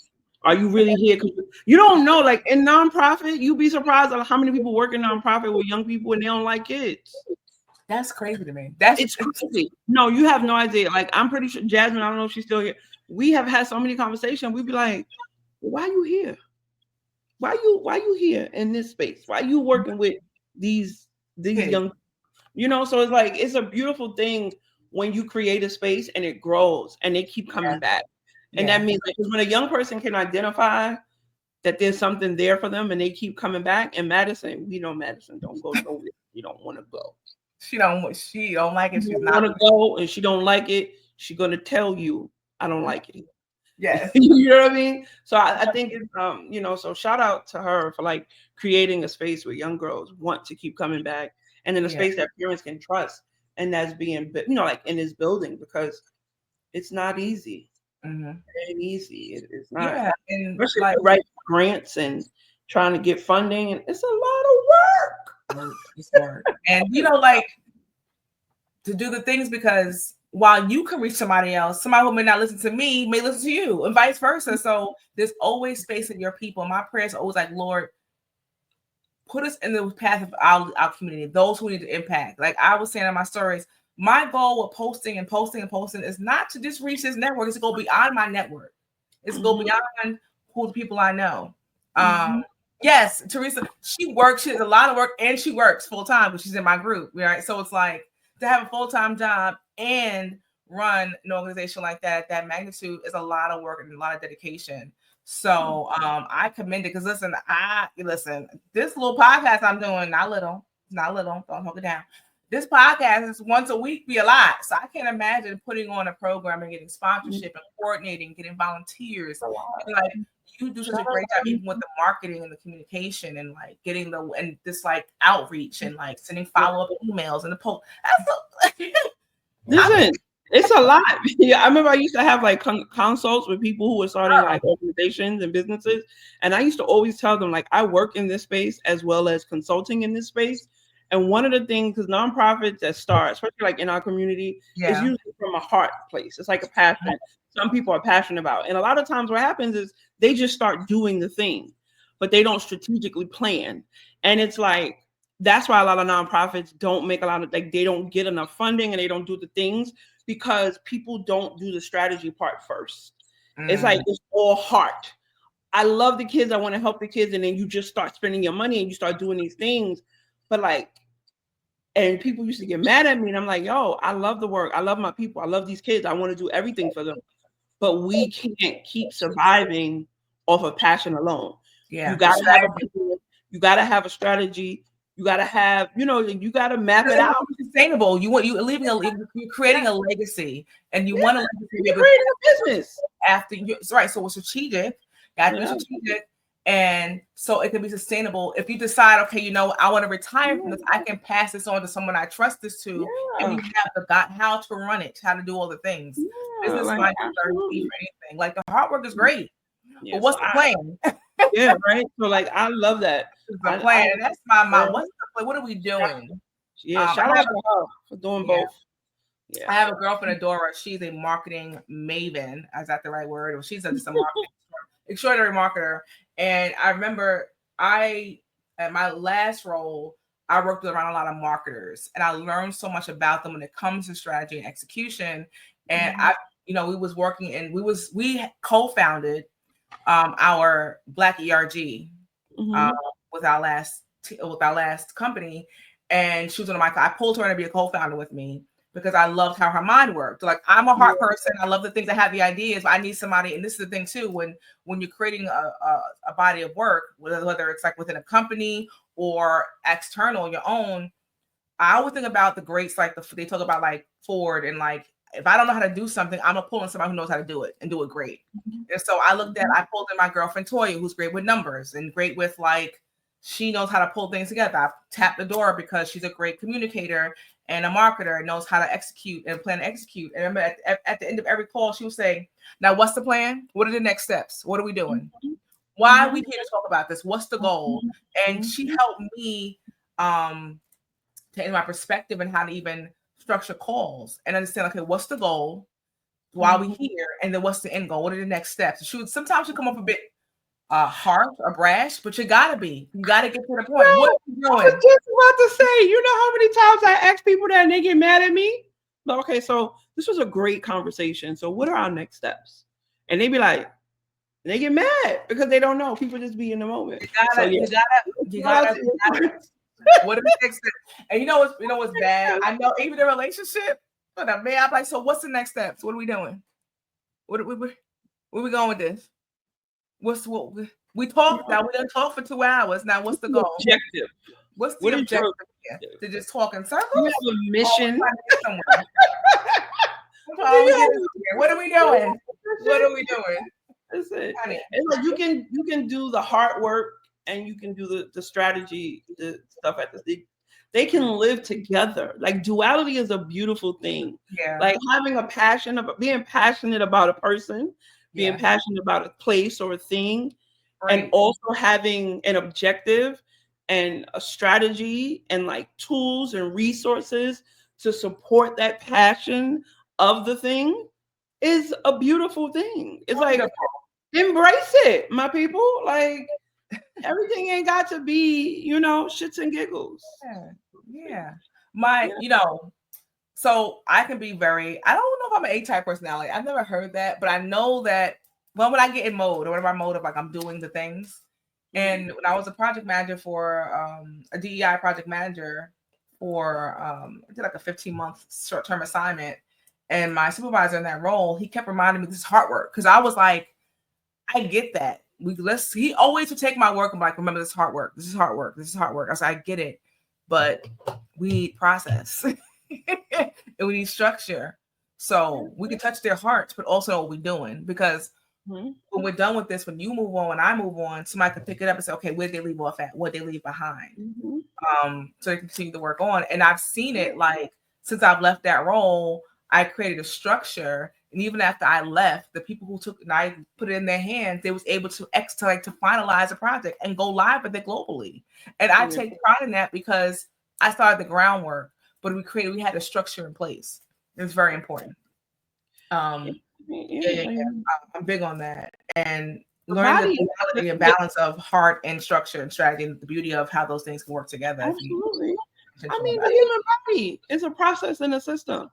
are you really here? Because you don't know. Like in nonprofit, you'd be surprised at how many people work in nonprofit with young people and they don't like kids. That's crazy to me. That's It's crazy. No, you have no idea. Like I'm pretty sure Jasmine. I don't know if she's still here. We have had so many conversations. We'd be like, why are you here? Why you here in this space? Why you working with these kids. young, so it's like it's a beautiful thing when you create a space and it grows and they keep coming back. And that means like, 'cause when a young person can identify that there's something there for them and they keep coming back. And Madison, we know Madison don't go nowhere. You don't want to go. She don't like it. She She's don't not want to go and she don't like it. She's gonna tell you, I don't like it. Yes. You know what I mean? So I think it's so shout out to her for like creating a space where young girls want to keep coming back and in a space that parents can trust and that's being like in this building because it's not easy. Mm-hmm. It ain't easy. It's not. Yeah, and Especially like if you write grants and trying to get funding and it's a lot of work. It's work. And like to do the things because while you can reach somebody else, somebody who may not listen to me may listen to you and vice versa. So there's always space in your people. My prayers are always like, Lord, put us in the path of our community, those who need to impact. Like I was saying in my stories, my goal with posting is not to just reach this network. It's to go beyond my network. It's to go beyond who the people I know. Yes, Teresa, she works. She does a lot of work and she works full time because she's in my group. Right. So it's like to have a full-time job and run an organization like that at that magnitude is a lot of work and a lot of dedication. So I commend it because listen, this little podcast I'm doing, not little, don't hold it down. This podcast is once a week be a lot. So I can't imagine putting on a program and getting sponsorship and coordinating, getting volunteers. And like you do such a great job even with the marketing and the communication and like getting this like outreach and like sending follow-up emails and the post. Listen, it's a lot. Yeah, I remember I used to have like consults with people who were starting like organizations and businesses, and I used to always tell them like I work in this space as well as consulting in this space. And one of the things, because nonprofits that start, especially like in our community, is usually from a heart place. It's like a passion. Some people are passionate about. And a lot of times what happens is they just start doing the thing, but they don't strategically plan. And it's like, that's why a lot of nonprofits don't make a lot of, like, they don't get enough funding and they don't do the things because people don't do the strategy part first. It's like, it's all heart. I love the kids. I want to help the kids. And then you just start spending your money and you start doing these things. But like, and people used to get mad at me and I'm like, yo, I love the work. I love my people. I love these kids. I want to do everything for them. But we can't keep surviving off of passion alone. Yeah. You gotta have a business, you gotta have a strategy, you gotta have, you gotta map it out. Sustainable. You're creating a legacy and you want to create a business after you right. So it's strategic, got to be strategic. And so it can be sustainable. If you decide, okay, I want to retire from this, I can pass this on to someone I trust this to, and you have how to run it, how to do all the things. Business might be anything. Like the hard work is great, but what's the plan? Yeah, right. So like, I love that. The plan. That's my mom. What's the plan? What are we doing? Yeah, shout out to her for doing both. Yeah. I have a girlfriend, Adora. She's a marketing maven. Is that the right word? Or she's just a marketing extraordinary marketer. And I remember at my last role, I worked around a lot of marketers and I learned so much about them when it comes to strategy and execution. And we was working and we co-founded our Black ERG with our last company. And she was I pulled her in to be a co-founder with me because I loved how her mind worked. Like I'm a heart person. I love the things. I have the ideas, but I need somebody. And this is the thing too, when you're creating a body of work, whether it's like within a company or external, your own, I always think about the greats, like they talk about like Ford and like, if I don't know how to do something, I'm gonna pull in somebody who knows how to do it and do it great. And so I pulled in my girlfriend Toya, who's great with numbers and great with like She knows how to pull things together. I've tapped the door because she's a great communicator and a marketer and knows how to execute and plan to execute. And I remember at the end of every call, she would say, now, what's the plan? What are the next steps? What are we doing? Why are we here to talk about this? What's the goal? And she helped me take my perspective and how to even structure calls and understand, okay, what's the goal? Why are we here? And then what's the end goal? What are the next steps? Sometimes she come up a bit harsh or brash, but you gotta get to the point. No, what are you doing? I was just about to say, you know how many times I ask people that and they get mad at me? Okay, so this was a great conversation. So what are our next steps? And they be like, they get mad because they don't know. People just be in the moment. You gotta. What are the next steps? And you know what's bad? I know even the relationship, but I'm like, so what's the next steps? What are we doing? Where we going with this? What we talked now? We done talk for 2 hours. Now what's the goal? Objective. What's the objective? To just talk in circles? You have a mission. What are we doing? What are we doing? That's it. It's like you can do the hard work and you can do the strategy, the stuff at the. They can live together. Like duality is a beautiful thing. Yeah. Like having a passion about being passionate about a person, being passionate about a place or a thing, and also having an objective and a strategy and like tools and resources to support that passion of the thing is a beautiful thing. It's like embrace it, my people. Like everything ain't got to be, shits and giggles. Yeah. So I can be I don't know if I'm an A-type personality. I've never heard that, but I know that when I get in mode or whatever mode of like I'm doing the things. And when I was a project manager for a DEI project manager for I did like a 15-month short-term assignment. And my supervisor in that role, he kept reminding me this is hard work. Cause I was like, I get that. He always would take my work and be like, remember, this is hard work. This is hard work. This is hard work. I said, I get it, but we need process and we need structure. So we can touch their hearts, but also know what we're doing. Because when we're done with this, when you move on, when I move on, somebody can pick it up and say, okay, where'd they leave off at? What'd they leave behind? So they can continue to work on. And I've seen it like since I've left that role, I created a structure. And even after I left, the people who took and I put it in their hands, they was able to to finalize a project and go live with it globally. And I take pride in that because I started the groundwork, but we had a structure in place. It was very important. I'm big on that. And learning the duality and balance of heart and structure and strategy and the beauty of how those things can work together. Absolutely. I mean, the human body is a process and a system.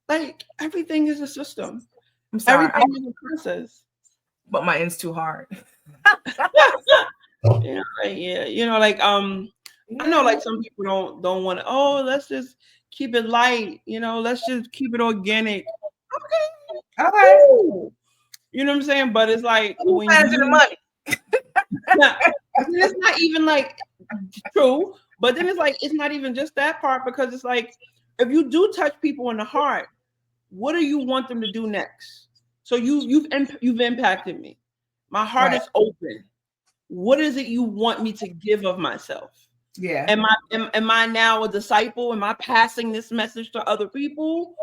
Like everything is a system. I'm sorry. Everything is a process. But my end's too hard. I know like some people don't want to, let's just keep it light, let's just keep it organic. Okay. Cool. You know what I'm saying? But it's like when the money. It's not even like true, but then it's like it's not even just that part, because it's like if you do touch people in the heart, what do you want them to do next? So you've impacted me. My heart is open. What is it you want me to give of myself? Yeah. Am I now a disciple? Am I passing this message to other people?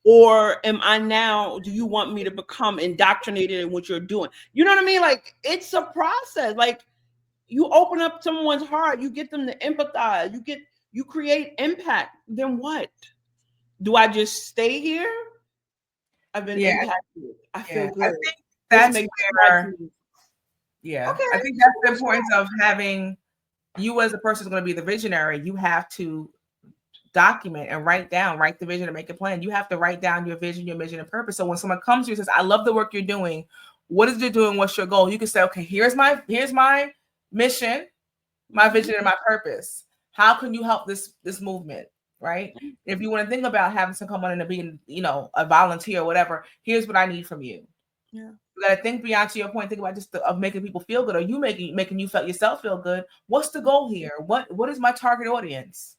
Or do you want me to become indoctrinated in what you're doing? You know what I mean? Like it's a process. Like you open up someone's heart, you get them to empathize, you create impact. Then what? Do I just stay here? I've been impacted. I feel good. I think that's where, okay. I think that's the importance of having you as a person who's going to be the visionary. You have to document and write the vision and make a plan. You have to write down your vision, your mission and purpose. So when someone comes to you and says, I love the work you're doing, what is it doing? What's your goal? You can say, okay, here's my mission, my vision and my purpose. How can you help this movement? Right? If you want to think about having someone come on and being, a volunteer or whatever, here's what I need from you. Yeah. You gotta think beyond to your point. Think about just of making people feel good, or you making you yourself feel good. What's the goal here? What is my target audience?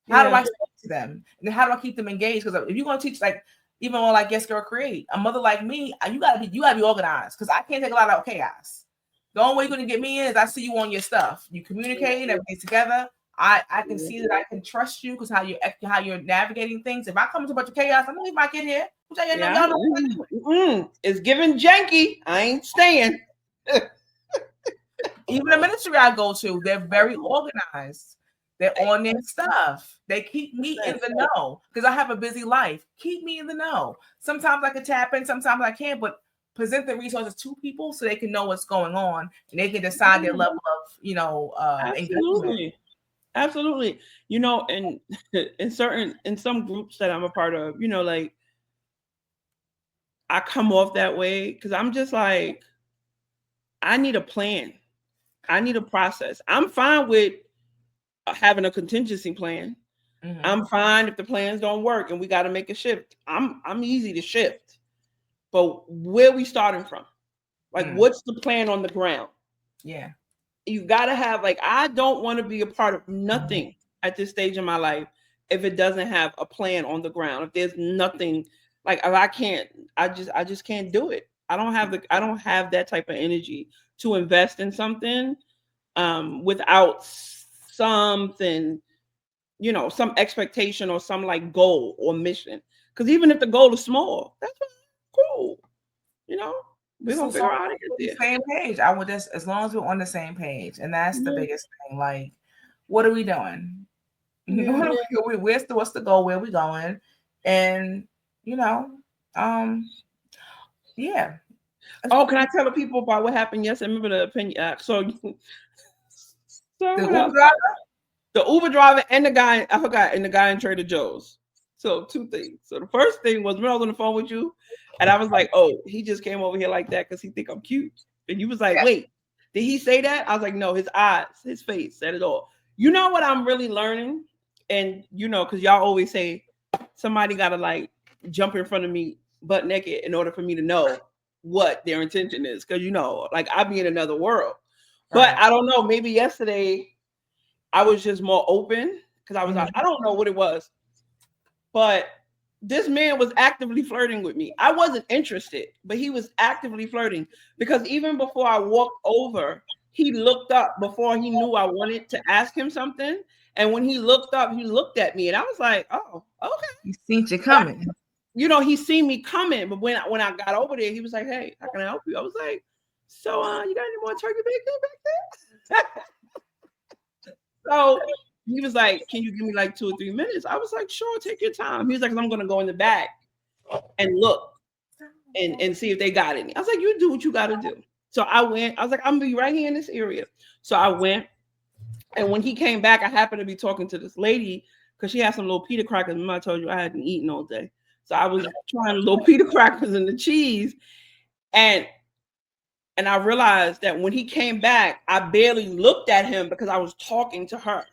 How do I speak to them? And how do I keep them engaged? Because if you're gonna teach even on Yes Girl Create, a mother like me, you gotta be organized, because I can't take a lot of chaos. The only way you're gonna get me in is I see you on your stuff. You communicating, everything's together. I can see that I can trust you because how you're navigating things. If I come into a bunch of chaos, I'm gonna leave my kid here. Y'all know it's giving janky. I ain't staying. Even the ministry I go to, they're very organized. They're on their stuff. They keep me in the know because I have a busy life. Keep me in the know. Sometimes I can tap in, sometimes I can't, but present the resources to people so they can know what's going on and they can decide their level of engagement. Absolutely. You know, and in some groups that I'm a part of, you know, like I come off that way because I'm just like, I need a plan. I need a process. I'm fine with having a contingency plan. Mm-hmm. I'm fine if the plans don't work and we got to make a shift. I'm easy to shift. But where we starting from? Like, what's the plan on the ground? Yeah. You got to have, like, I don't want to be a part of nothing at this stage in my life if it doesn't have a plan on the ground. If there's nothing, like, if I just can't do it. I don't have that type of energy to invest in something without something, you know, some expectation or some like goal or mission. Because even if the goal is small, that's cool. You know, we're gonna figure out how to get there. Same page. I would just, as long as we're on the same page, and that's the biggest thing. Like, what are we doing? Yeah. What's the goal? Where are we going? And you know, yeah. Oh, can I tell the people about what happened yesterday? I remember the opinion. The Uber driver and the guy, I forgot, and the guy in Trader Joe's. So 2 things. So the first thing was when I was on the phone with you, and I was like, oh, he just came over here like that because he think I'm cute. And you was like, wait, did he say that? I was like, no, his eyes, his face said it all. You know what I'm really learning? And you know, because y'all always say somebody got to like jump in front of me butt naked in order for me to know what their intention is. Because, you know, like I be in another world. But I don't know, maybe yesterday I was just more open because I was like, I don't know what it was. But this man was actively flirting with me. I wasn't interested, but he was actively flirting because even before I walked over, he looked up before he knew I wanted to ask him something. And when he looked up, he looked at me and I was like, oh, okay. He seen you coming. But, you know, he seen me coming. But when I got over there, he was like, hey, how can I help you? I was like, so you got any more turkey bacon back there? So he was like, can you give me like 2 or 3 minutes? I was like, sure, take your time. He was like, I'm going to go in the back and look and see if they got any. I was like, you do what you got to do. So I went. I was like, I'm going to be right here in this area. So I went. And when he came back, I happened to be talking to this lady because she had some little pita crackers. Remember I told you I hadn't eaten all day. So I was trying the little pita crackers and the cheese. And I realized that when he came back, I barely looked at him because I was talking to her.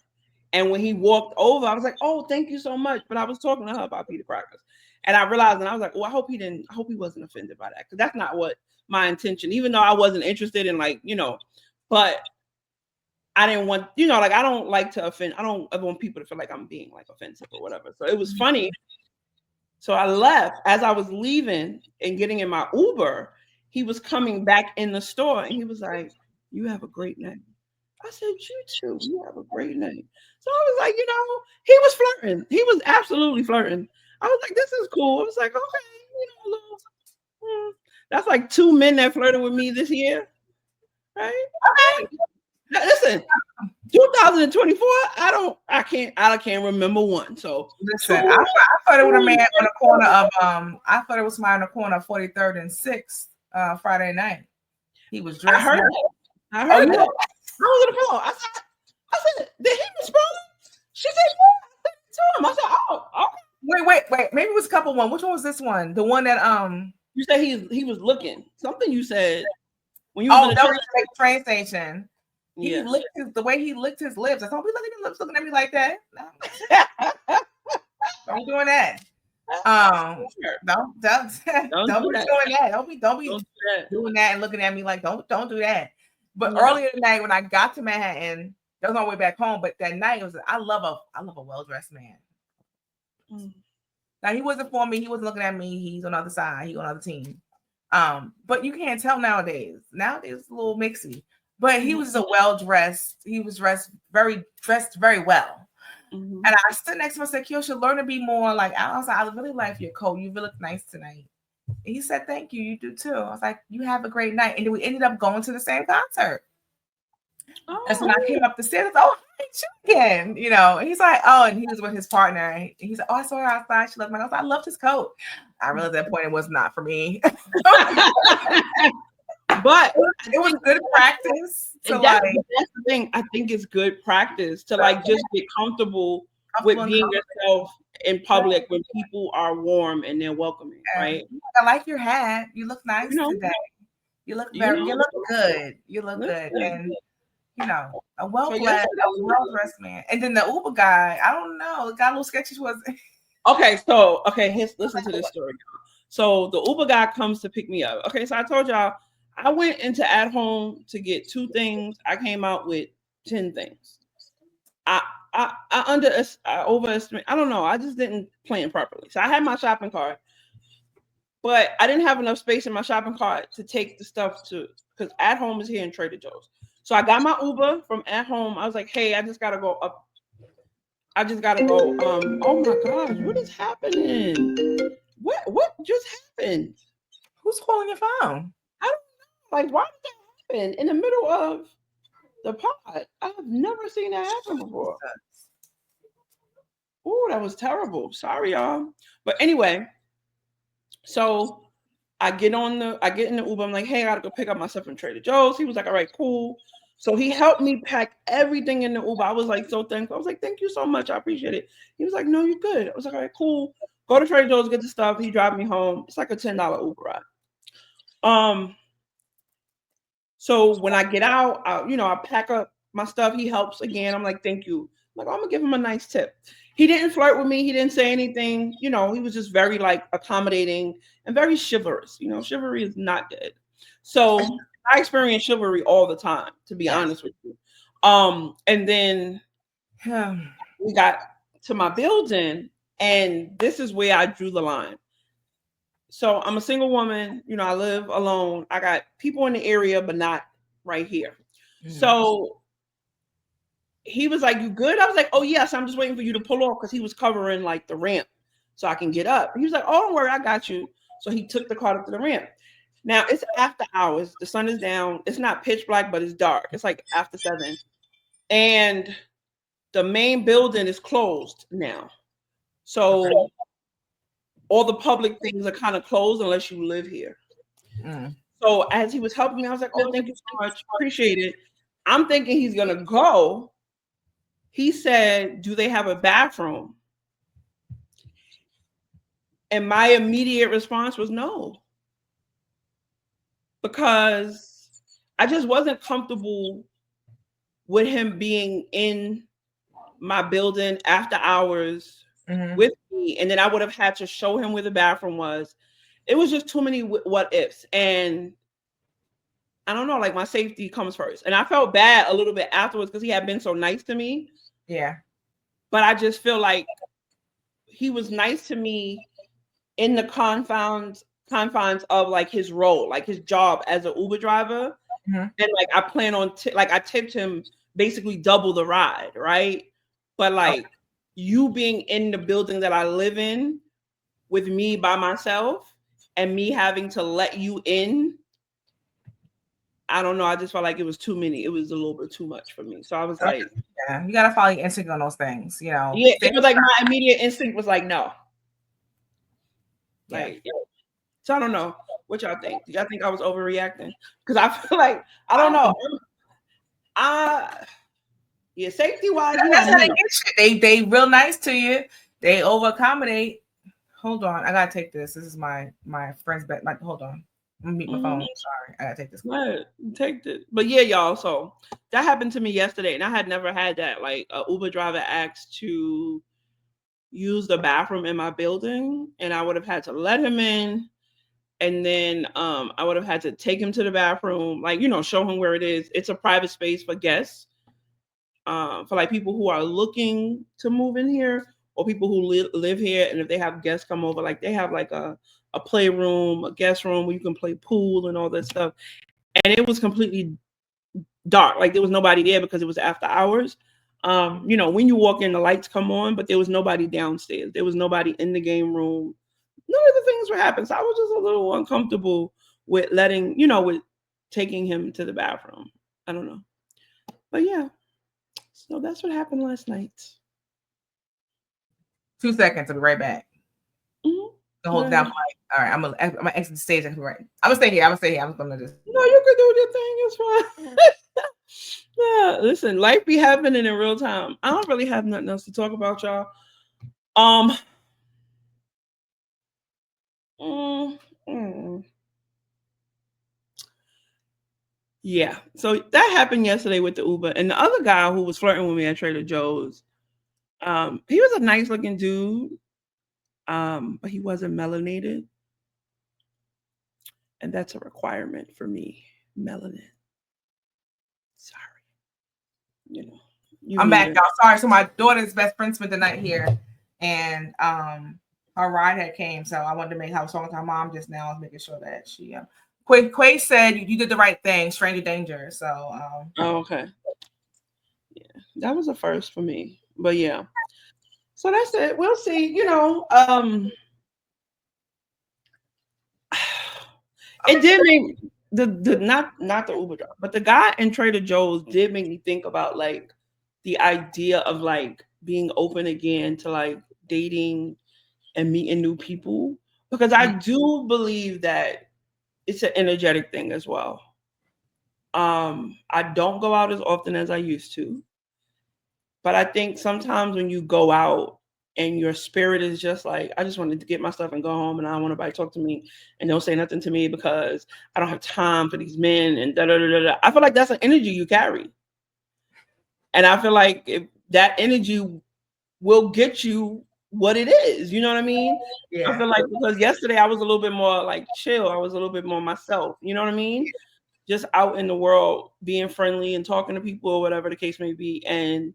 And when he walked over, I was like, oh, thank you so much. But I was talking to her about pita crackers. And I realized, and I was like, well, I hope he wasn't offended by that. Because that's not what my intention, even though I wasn't interested in like, you know, but I didn't want, you know, like, I don't like to offend. I don't ever want people to feel like I'm being like offensive or whatever. So it was funny. So I left. As I was leaving and getting in my Uber, he was coming back in the store and he was like, you have a great night. I said, you too. You have a great night. So I was like, you know, he was flirting. He was absolutely flirting. I was like, this is cool. I was like, okay, you know, that's like 2 men that flirted with me this year. Right? Okay. Now, listen, 2024, I can't remember one. So listen, I thought it was a man on the corner of I thought it was somebody on the corner of 43rd and 6th Friday night. He was dressed. I heard that. I was on the phone. I said, did he respond? She said, yeah. To him. I said, oh, okay. Wait. Maybe it was couple one. Which one was this one? The one that you said he was looking. Something you said when you was in the train station. Yeah. The way he licked his lips. I thought, we looking at me like that. Don't doing that. Don't be doing that. Don't be doing that and looking at me like don't do that. But earlier tonight when I got to Manhattan, that was on my way back home. But that night I love a well-dressed man. Now he wasn't for me. He wasn't looking at me. He's on the other side. He's on the other team. But you can't tell nowadays. Nowadays it's a little mixy. But he was well-dressed. He was dressed very well. Mm-hmm. And I stood next to him and said, Kiosha, learn to be more like, I was like, I really like your coat. You really look nice tonight. He said, thank you. You do too. I was like, you have a great night. And then we ended up going to the same concert. And so when I came up the stairs, I was, oh, hi, you again. You know, and he's like, oh, and he was with his partner. And he said, oh, I saw her outside. She looked like, I loved his coat. I realized at that point it was not for me. But it was good practice. So that's the thing. I think it's good practice to like just get comfortable with being yourself in public when people are warm and they're welcoming, right? I like your hat. You look nice today. You look good. You look good. And you know, a well-dressed man. And then the Uber guy, I don't know, it got a little sketchy. Listen to this story. So the Uber guy comes to pick me up. Okay, so I told y'all I went into At Home to get 2 things. I came out with 10 things. I overestimate. I don't know. I just didn't plan properly. So I had my shopping cart, but I didn't have enough space in my shopping cart to take the stuff to, because At Home is here in Trader Joe's. So I got my Uber from At Home. I was like, hey, I just gotta go up. I just gotta go. Oh my gosh, what is happening? What just happened? Who's calling your phone? I don't know. Like, why did that happen in the middle of the pod? I've never seen that happen before. Oh, that was terrible. Sorry, y'all. But anyway, so I get in the Uber. I'm like, hey, I gotta go pick up my stuff from Trader Joe's. He was like, all right, cool. So he helped me pack everything in the Uber. I was like so thankful. I was like, thank you so much. I appreciate it. He was like, no, you're good. I was like, all right, cool. Go to Trader Joe's, get the stuff. He drive me home. It's like a $10 Uber ride. So when I get out, I pack up my stuff. He helps again. I'm like, thank you. I'm like, I'm gonna give him a nice tip. He didn't flirt with me. He didn't say anything. He was just very like accommodating and very chivalrous. Chivalry is not good. So I experience chivalry all the time, to be honest with you. And then we got to my building, and this is where I drew the line. So I'm a single woman. I live alone. I got people in the area, but not right here. Mm-hmm. So he was like, you good? I was like, oh, yes, I'm just waiting for you to pull off, because he was covering like the ramp so I can get up. He was like, oh, don't worry, I got you. So he took the car up to the ramp. Now it's after hours. The sun is down. It's not pitch black, but it's dark. It's like after 7. And the main building is closed now. So all the public things are kind of closed unless you live here. Mm. So as he was helping me, I was like, oh, thank you so much. Appreciate it. I'm thinking he's going to go. He said, do they have a bathroom? And my immediate response was no. Because I just wasn't comfortable with him being in my building after hours with me. And then I would have had to show him where the bathroom was. It was just too many what ifs. And I don't know, like my safety comes first. And I felt bad a little bit afterwards because he had been so nice to me. Yeah. But I just feel like he was nice to me in the confines of like his role, like his job as an Uber driver. And like I plan on I tipped him basically double the ride, right? But like you being in the building that I live in with me by myself and me having to let you in, I don't know. I just felt like it was too many. It was a little bit too much for me. So I was like, yeah, you gotta follow your instinct on those things, Yeah, it was like my immediate instinct was like, no. Like, yeah. So I don't know what y'all think. Do y'all think I was overreacting? Because I feel like I don't know. Yeah, safety wise, that's how they get shit. They real nice to you. They over accommodate. Hold on, I gotta take this. This is my friend's bed. Hold on, I'm gonna meet my phone. Sorry, I gotta take this. Take this. But yeah, y'all. So that happened to me yesterday, and I had never had that. Like a Uber driver asked to use the bathroom in my building, and I would have had to let him in. And then I would have had to take him to the bathroom, like, show him where it is. It's a private space for guests, for like people who are looking to move in here or people who live here. And if they have guests come over, like they have like a a playroom, a guest room where you can play pool and all that stuff. And it was completely dark. Like there was nobody there because it was after hours. You know, when you walk in, the lights come on, but there was nobody downstairs. There was nobody in the game room. None of the things were happening. So I was just a little uncomfortable with letting, you know, with taking him to the bathroom. I don't know. But yeah. So that's what happened last night. 2 seconds. I'll be right back. Mm-hmm. Hold down. All right, I'm gonna exit the stage. I'm gonna stay here. I'm gonna just. No, you can do your thing. It's fine. Yeah, listen, life be happening in real time. I don't really have nothing else to talk about, y'all. Yeah. So that happened yesterday with the Uber, and the other guy who was flirting with me at Trader Joe's. He was a nice looking dude, but he wasn't melanated, and that's a requirement for me. Melanin. Sorry. You know. I'm back, y'all. Sorry. So my daughter's best friend spent the night here, and her ride had came, so I wanted to make. I was talking to her mom just now, making sure that she. Quay said you did the right thing. Stranger danger. So. Oh, okay. Yeah, that was a first for me, but yeah. So that's it. We'll see. You know, it did make the not the Uber driver, but the guy in Trader Joe's did make me think about like the idea of like being open again to like dating and meeting new people, because I do believe that it's an energetic thing as well. I don't go out as often as I used to, but I think sometimes when you go out and your spirit is just like, I just wanted to get my stuff and go home, and I don't want nobody to talk to me and don't say nothing to me because I don't have time for these men and da da da da. I feel like that's an energy you carry. And I feel like if that energy will get you what it is. You know what I mean? Yeah. I feel like because yesterday I was a little bit more like chill. I was a little bit more myself. You know what I mean? Just out in the world, being friendly and talking to people or whatever the case may be. And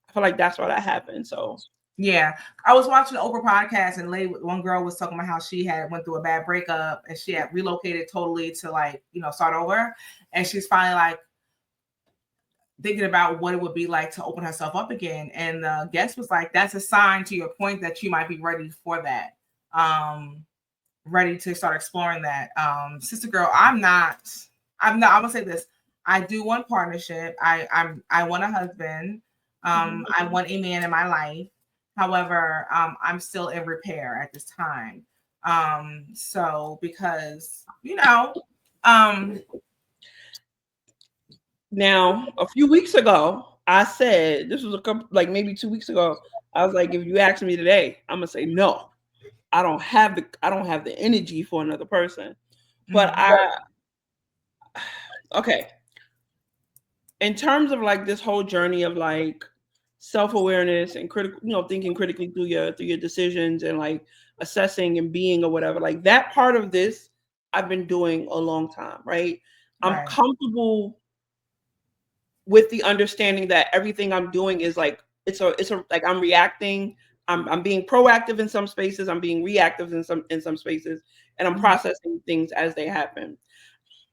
I feel like that's why that happened. So yeah, I was watching the Oprah podcast, and one girl was talking about how she had went through a bad breakup and she had relocated totally to like, you know, start over. And she's finally like thinking about what it would be like to open herself up again. And the guest was like, that's a sign to your point that you might be ready for that. Ready to start exploring that. Sister girl, I'm gonna say this. I do want partnership. I want a husband. I want a man in my life. However, I'm still in repair at this time. So because, you know, now a few weeks ago, I said, this was a couple, like maybe 2 weeks ago, I was like, if you ask me today, I'm gonna say no. I don't have the energy for another person. But okay. In terms of like this whole journey of like self-awareness and critical, you know, thinking critically through your decisions and like assessing and being or whatever, like that part of this I've been doing a long time, right? I'm comfortable with the understanding that everything I'm doing is like it's a like I'm reacting, I'm being proactive in some spaces, I'm being reactive in some spaces, and I'm processing things as they happen.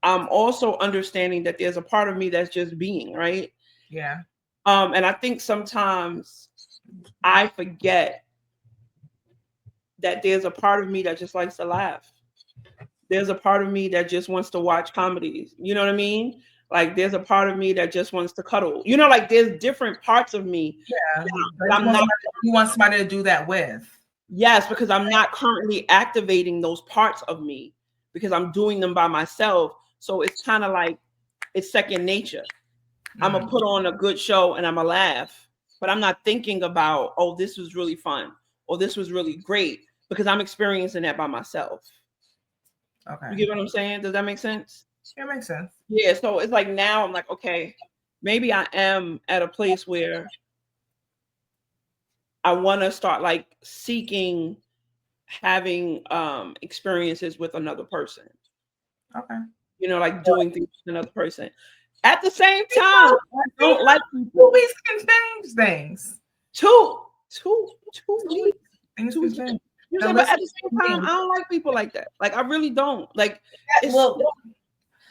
I'm also understanding that there's a part of me that's just being, right? Yeah. And I think sometimes I forget that there's a part of me that just likes to laugh. There's a part of me that just wants to watch comedies. You know what I mean? Like there's a part of me that just wants to cuddle. You know, like there's different parts of me. Yeah. You want somebody to do that with. Yes, because I'm not currently activating those parts of me because I'm doing them by myself. So it's kind of like it's second nature. I'm gonna put on a good show and I'm gonna laugh, but I'm not thinking about, oh, this was really fun or this was really great, because I'm experiencing that by myself. Okay. You get what I'm saying? Does that make sense? Yeah, it makes sense. Yeah. So it's like now I'm like, okay, maybe I am at a place where I want to start like seeking having experiences with another person. Okay. You know, like doing things with another person. At the same time, I don't like people. Movies can change things. Two. Things can change. You say, but at the same time, I don't like people like that. Like, I really don't. Like, well,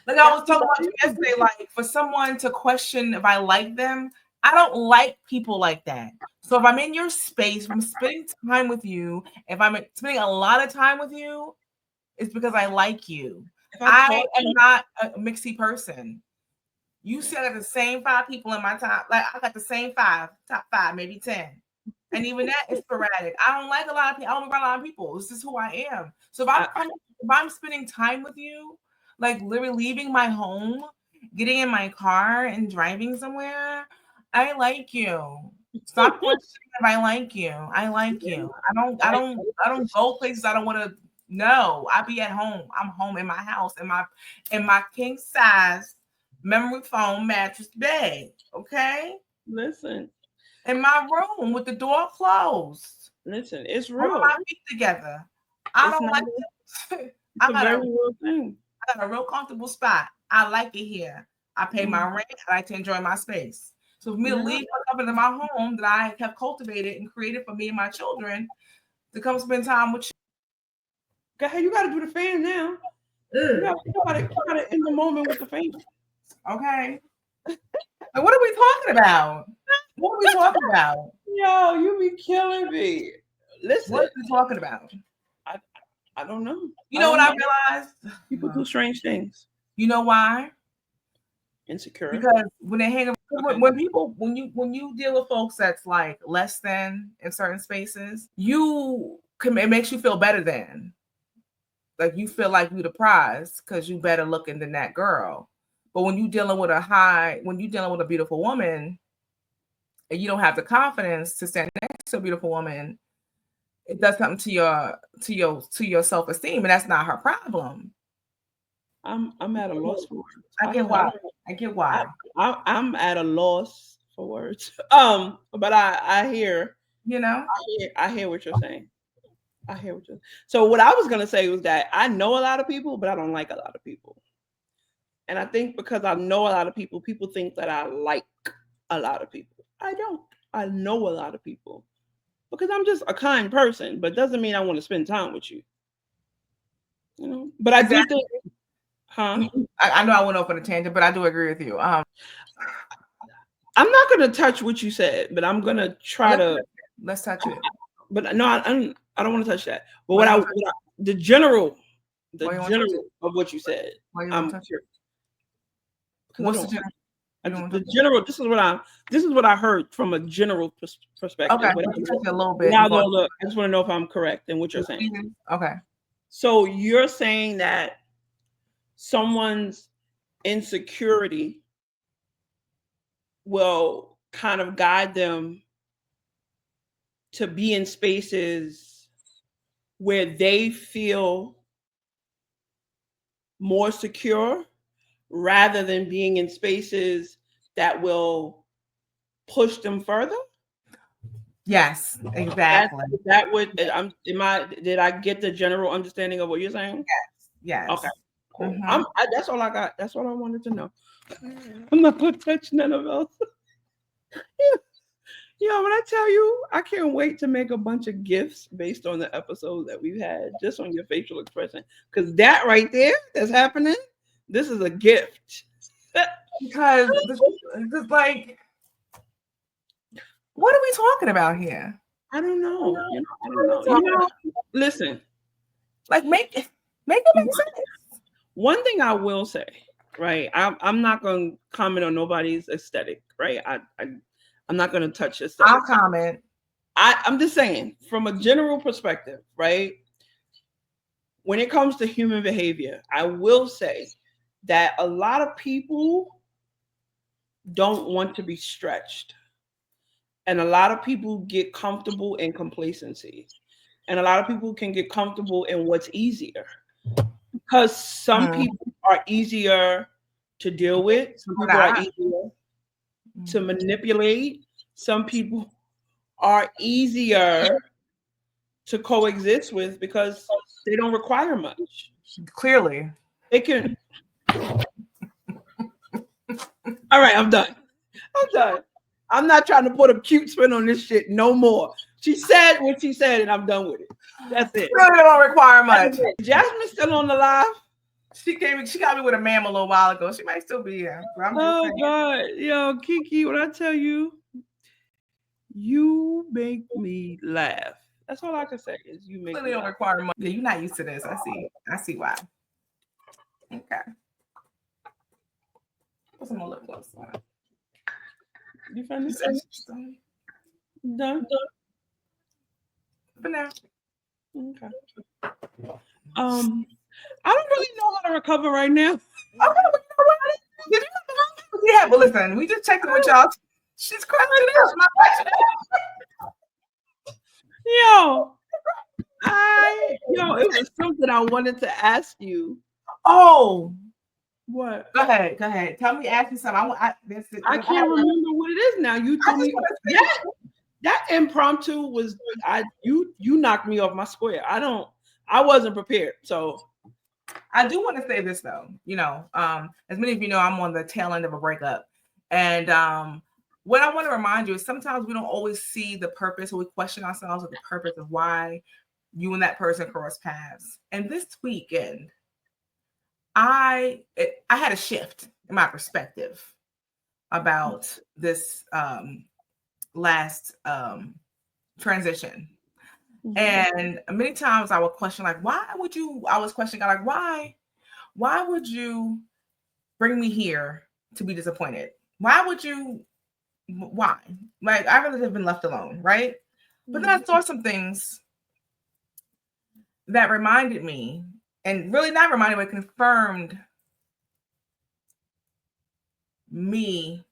like I was talking about you yesterday, like for someone to question if I like them, I don't like people like that. So if I'm in your space, if I'm spending time with you, if I'm spending a lot of time with you, it's because I like you. I am not a mixy person. You said I got the same 5 people in my top. Like I got the same top 5, maybe 10. And even that is sporadic. I don't like a lot of people. I don't like a lot of people. This is who I am. So if I'm spending time with you, like literally leaving my home, getting in my car and driving somewhere, I like you. Stop questioning if I like you. I like you. I don't go places I don't want to. No, I be at home. I'm home in my house in my king size memory foam mattress bed. Okay. Listen. In my room with the door closed. Listen, it's real. All my feet together. I don't like it. It's a very real thing. I got a real comfortable spot. I like it here. I pay my rent. I like to enjoy my space. So for me to leave my comfort in my home that I have cultivated and created for me and my children to come spend time with you. Okay, you got to do the fan now. You got to end the moment with the fan. Okay. What are we talking about? What are we talking about? Yo, you be killing me. Listen. What are we talking about? I don't know. You know what I realized? People do strange things. You know why? Insecure. Because when they hang when you deal with folks that's like less than in certain spaces, it makes you feel better than. Like you feel like you the prize because you better looking than that girl. But when you're dealing with a beautiful woman, and you don't have the confidence to stand next to a beautiful woman, it does something to your self-esteem, and that's not her problem. I'm at a loss for words. I get why. I'm at a loss for words. But I hear, I hear what you're saying. So what I was gonna say was that I know a lot of people, but I don't like a lot of people. And I think because I know a lot of people, people think that I like a lot of people. I don't. I know a lot of people because I'm just a kind person, but doesn't mean I want to spend time with you. You know, but I do think, I know I went off on a tangent, but I do agree with you. I'm not going to touch what you said, but I'm going to try let's touch it. But no, I don't want to touch that. But the general of what you said, I'm touch it? What's the general? The general. This is what I heard from a general perspective. Okay, a little bit. Now, look, I just want to know if I'm correct in what you're saying. Okay. So you're saying that someone's insecurity will kind of guide them to be in spaces where they feel more secure rather than being in spaces that will push them further? Yes, exactly. Did I get the general understanding of what you're saying? Yes. Okay. Cool. That's all I got. That's what I wanted to know. I'm not gonna touch none of else. Yeah, when I tell you, I can't wait to make a bunch of gifts based on the episodes that we've had, just on your facial expression. Because that right there that's happening, this is a gift. Because it's like, what are we talking about here? I don't know. I don't know. Listen, like make it make sense. One thing I will say, right? I'm not going to comment on nobody's aesthetic, right? I'm not going to touch aesthetic. I'll comment. I'm just saying, from a general perspective, right? When it comes to human behavior, I will say that a lot of people don't want to be stretched. And a lot of people get comfortable in complacency. And a lot of people can get comfortable in what's easier. Because some people are easier to deal with. Some people are easier to manipulate. Some people are easier to coexist with because they don't require much. Clearly. They can. All right, I'm done. I'm not trying to put a cute spin on this shit no more. She said what she said, and I'm done with it. That's it. Really don't require much. Jasmine's still on the live. She got me with a ma'am a little while ago. She might still be here. Oh God, yo, Kiki, when I tell you, you make me laugh. That's all I can say is you make me don't laugh. require much. Yeah, you're not used to this. I see why. Okay. Put some more lip gloss on. You finished? Done. For now. Okay. I don't really know how to recover right now. Okay, well, you know what? Did you? Yeah, but listen, we just checking with y'all. She's crushing it out. Yo, it was something I wanted to ask you. Oh, what? Go ahead. Tell me, ask me something. I can't remember what it is now. You told me that impromptu was you knocked me off my square. I wasn't prepared. So I do want to say this though. You know, as many of you know, I'm on the tail end of a breakup, and what I want to remind you is sometimes we don't always see the purpose, or we question ourselves with the purpose of why you and that person cross paths. And this weekend, I had a shift in my perspective about this last transition. Mm-hmm. And many times I would question, like, why would you bring me here to be disappointed? Why? Like, I really have been left alone, right? Mm-hmm. But then I saw some things that reminded me, and really not reminded, but confirmed me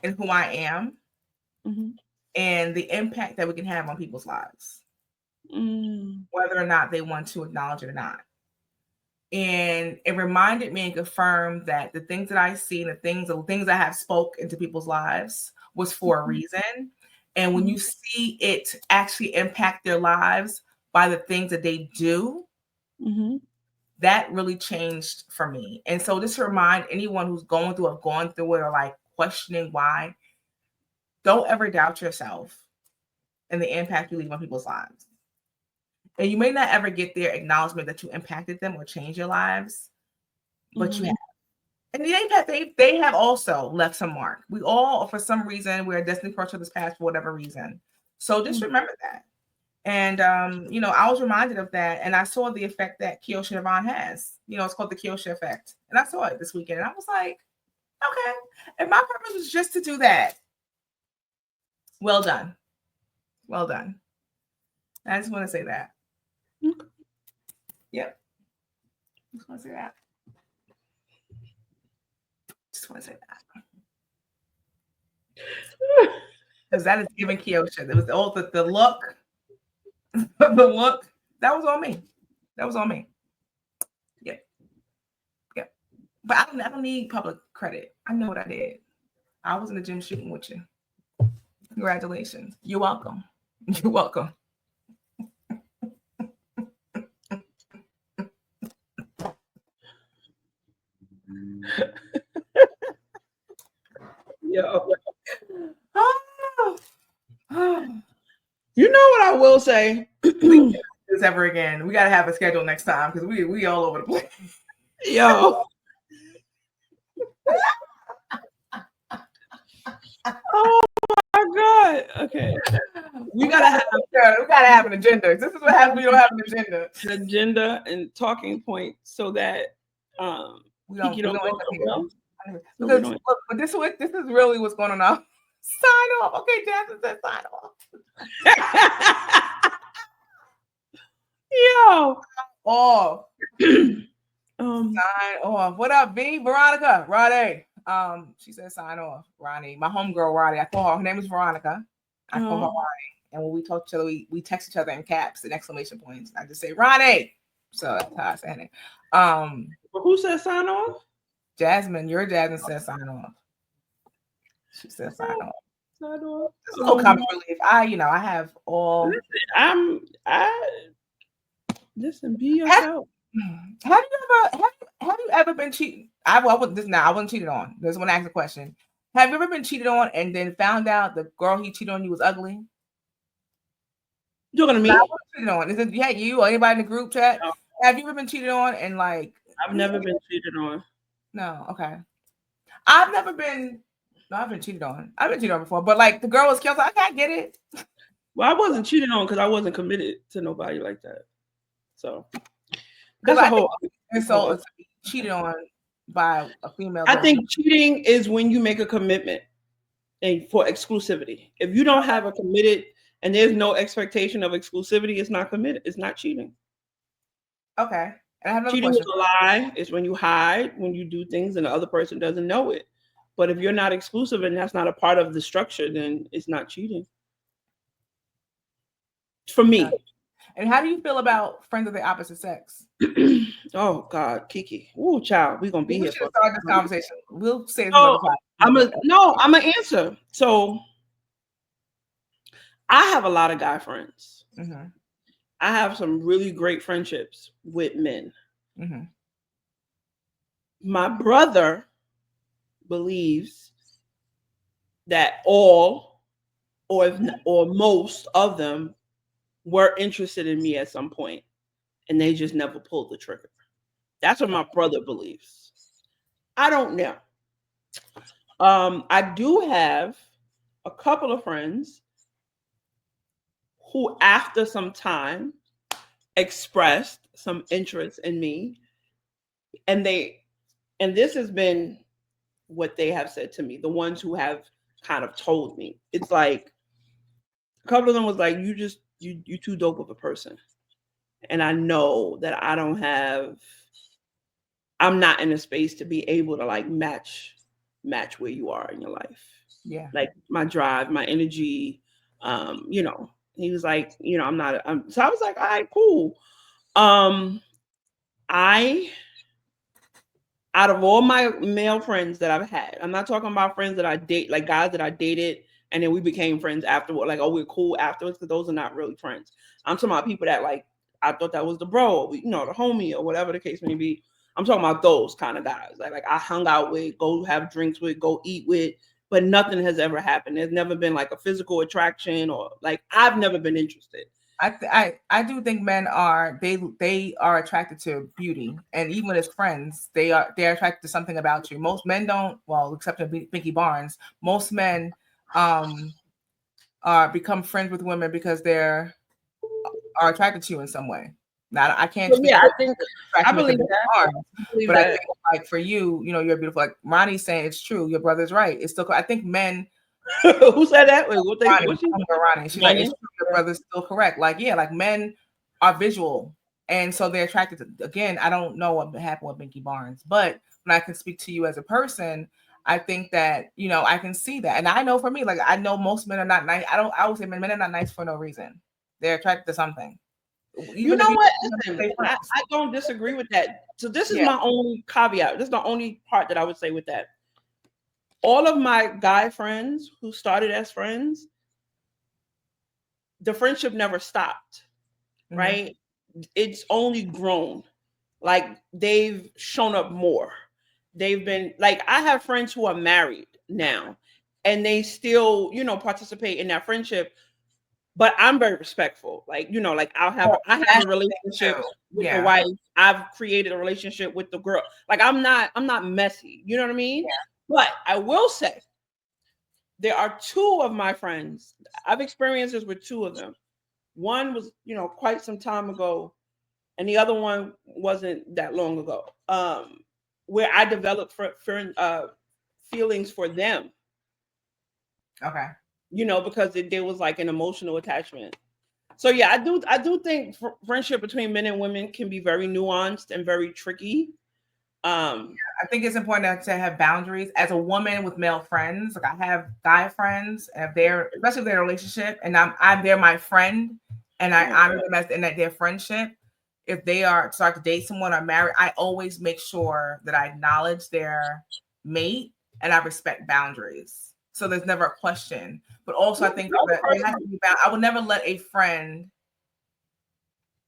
and who I am, mm-hmm. and the impact that we can have on people's lives, whether or not they want to acknowledge it or not. And it reminded me and confirmed that the things that I see and the things I have spoke into people's lives was for a reason. And when you see it actually impact their lives by the things that they do, that really changed for me. And so just to remind anyone who's going through it or like questioning why, don't ever doubt yourself and the impact you leave on people's lives. And you may not ever get their acknowledgement that you impacted them or changed your lives, but you have. And the impact, they have also left some mark. We all, for some reason, we're destined for each other's past for whatever reason. So just remember that. And, I was reminded of that. And I saw the effect that H.E.A.L has. It's called the H.E.A.L effect. And I saw it this weekend. And I was like, okay, if my purpose was just to do that, well done. Well done. I just want to say that. Okay. Yep. Just want to say that. Just want to say that. Because that is giving H.E.A.L. It was all the look. The look. That was on me. Yep. But I don't need public credit. I know what I did. I was in the gym shooting with you. Congratulations. You're welcome. You're welcome. Yo. You know what I will say? We can't do this ever again. We gotta have a schedule next time because we all over the place. Yo. Oh my God. Okay. We gotta have an agenda. This is what happens when you don't have an agenda. An agenda and talking point so that we don't go somewhere. Because look, but this is really what's going on now. Sign off. Okay, Jasmine said sign off. Yo. Off. Sign off. What up, V? Veronica. Roddy. She said sign off. Ronnie. My homegirl Roddy. I call her name is Veronica. I call her Ronnie. And when we talk to each other, we text each other in caps and exclamation points. I just say Ronnie. So that's how I say it. But who said sign off? Jasmine, your Jasmine said sign off. She said sign off. Sign off. It's a little comic relief. I have all. Listen, be yourself. Have you ever been cheated? I wasn't cheated on. Just want to ask a question. Have you ever been cheated on and then found out the girl he cheated on you was ugly? You're talking to I me? was cheated on. Is it you or anybody in the group chat? No, Have you ever been cheated on? And like, I've never been cheated on. no, okay. I've never been. No, I've been cheated on. I've been cheated on before, but like the girl was killed. So I can't get it. Well, I wasn't cheated on because I wasn't committed to nobody like that. So Because that's a I think whole. insult is to be cheated on by a female. I think cheating is when you make a commitment and for exclusivity. If you don't have a committed and there's no expectation of exclusivity, it's not committed. It's not cheating. Okay. And I have another Cheating question. is a lie. It's when you hide, when you do things and the other person doesn't know it. But if you're not exclusive and that's not a part of the structure, then it's not cheating. For me. And how do you feel about friends of the opposite sex? Oh God, Kiki. Ooh, child, we're gonna be We here should for start this conversation. We'll say this no, another time. I'm an answer. So I have a lot of guy friends. Mm-hmm. I have some really great friendships with men. Mm-hmm. My brother believes that all or most of them were interested in me at some point and they just never pulled the trigger. That's what my brother believes. I don't know. I do have a couple of friends who, after some time, expressed some interest in me, and this has been what they have said to me. The ones who have kind of told me, it's like a couple of them was like, you too dope of a person, and I know that I'm not in a space to be able to like match where you are in your life. Yeah. Like my drive, my energy. He was like, so I was like, all right, cool. I out of all my male friends that I've had, I'm not talking about friends that I date, like guys that I dated and then we became friends afterward, like, oh, we're cool afterwards, because those are not really friends. I'm talking about people that like I thought that was the bro, the homie, or whatever the case may be. I'm talking about those kind of guys. Like I hung out with, go have drinks with, go eat with, but nothing has ever happened. There's never been like a physical attraction, or like I've never been interested. I do think men are they are attracted to beauty, and even as friends, they're attracted to something about you. Most men don't, well, except for Binky Barnes. Most men are become friends with women because they're are attracted to you in some way. Now I can't speak. Yeah, I believe that. But I think like for you, you're beautiful. Like Ronnie's saying, it's true. Your brother's right. It's still. I think men. Who said that? Wait, Ronnie. She's like, it's true, your brother's still correct. Like, yeah, like men are visual, and so they're attracted to. Again, I don't know what happened with Binky Barnes, but when I can speak to you as a person, I think that I can see that, and I know for me, like I know most men are not nice. I always say men are not nice for no reason. They're attracted to something. You know what? I don't disagree with that. So this is my only caveat. This is the only part that I would say with that. All of my guy friends who started as friends, the friendship never stopped, right? It's only grown. Like they've shown up more. They've been like, I have friends who are married now and they still, participate in that friendship. But I'm very respectful. Like, like I have a relationship with the wife. I've created a relationship with the girl. Like I'm not messy. You know what I mean? Yeah. But I will say there are two of my friends. I've experienced this with two of them. One was, quite some time ago, and the other one wasn't that long ago. Where I developed feelings for them. Okay. Because there was like an emotional attachment. So yeah, I do think friendship between men and women can be very nuanced and very tricky. I think it's important to have boundaries. As a woman with male friends, like I have guy friends, and especially if they're in a relationship, and they're my friend, and I honor them as in their friendship. If they start to date someone or marry, I always make sure that I acknowledge their mate and I respect boundaries. So there's never a question. But also, I think that it has to be I would never let a friend.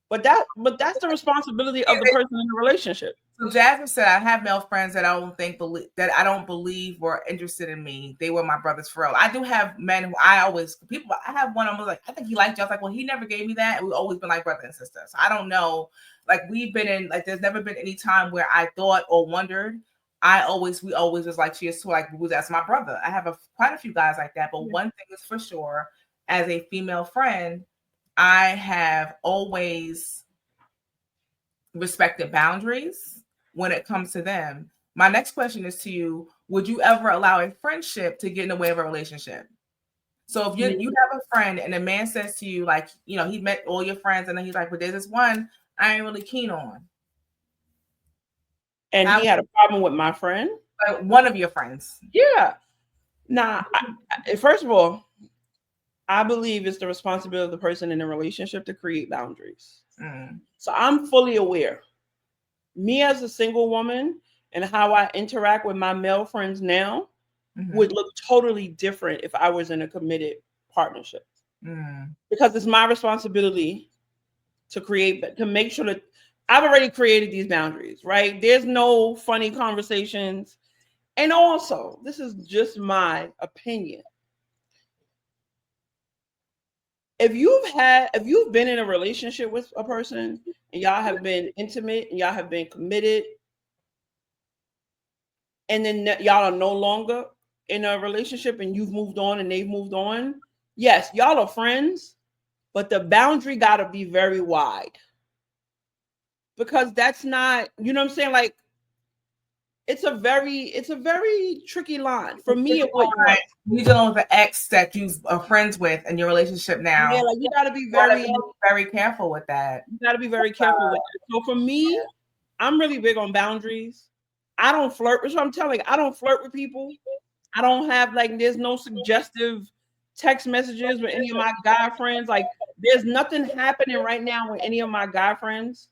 But that's the responsibility of the person in the relationship. So Jasmine said, "I have male friends that I don't believe were interested in me. They were my brothers for real. I do have men who I have one. I was like, I think he liked you. I was like, well, he never gave me that. And we've always been like brother and sister. So I don't know. Like we've been in like there's never been any time where I thought or wondered. We always was like she is too. Like that's my brother. I have quite a few guys like that. But one thing is for sure, as a female friend, I have always respected boundaries when it comes to them. My next question is to you: would you ever allow a friendship to get in the way of a relationship? So if you have a friend and a man says to you, like, you know, he met all your friends and then he's like, but there's this one I ain't really keen on. And he had a problem with my friend? Like one of your friends. Yeah. Nah, first of all, I believe it's the responsibility of the person in the relationship to create boundaries. So I'm fully aware. Me as a single woman and how I interact with my male friends now would look totally different if I was in a committed partnership. Because it's my responsibility to make sure that I've already created these boundaries, right? There's no funny conversations. And also, this is just my opinion. If you've been in a relationship with a person and y'all have been intimate and y'all have been committed, and then y'all are no longer in a relationship and you've moved on and they've moved on, yes, y'all are friends, but the boundary got to be very wide. Because that's not, you know what I'm saying? Like, it's a very tricky line. For me, it wouldn't work. You dealing with an ex that you are friends with in your relationship now. Yeah, like you gotta be very careful with that. You gotta be very careful with that. So for me, I'm really big on boundaries. I don't flirt, which I'm telling you, I don't flirt with people. I don't have there's no suggestive text messages with any of my guy friends. Like there's nothing happening right now with any of my guy friends.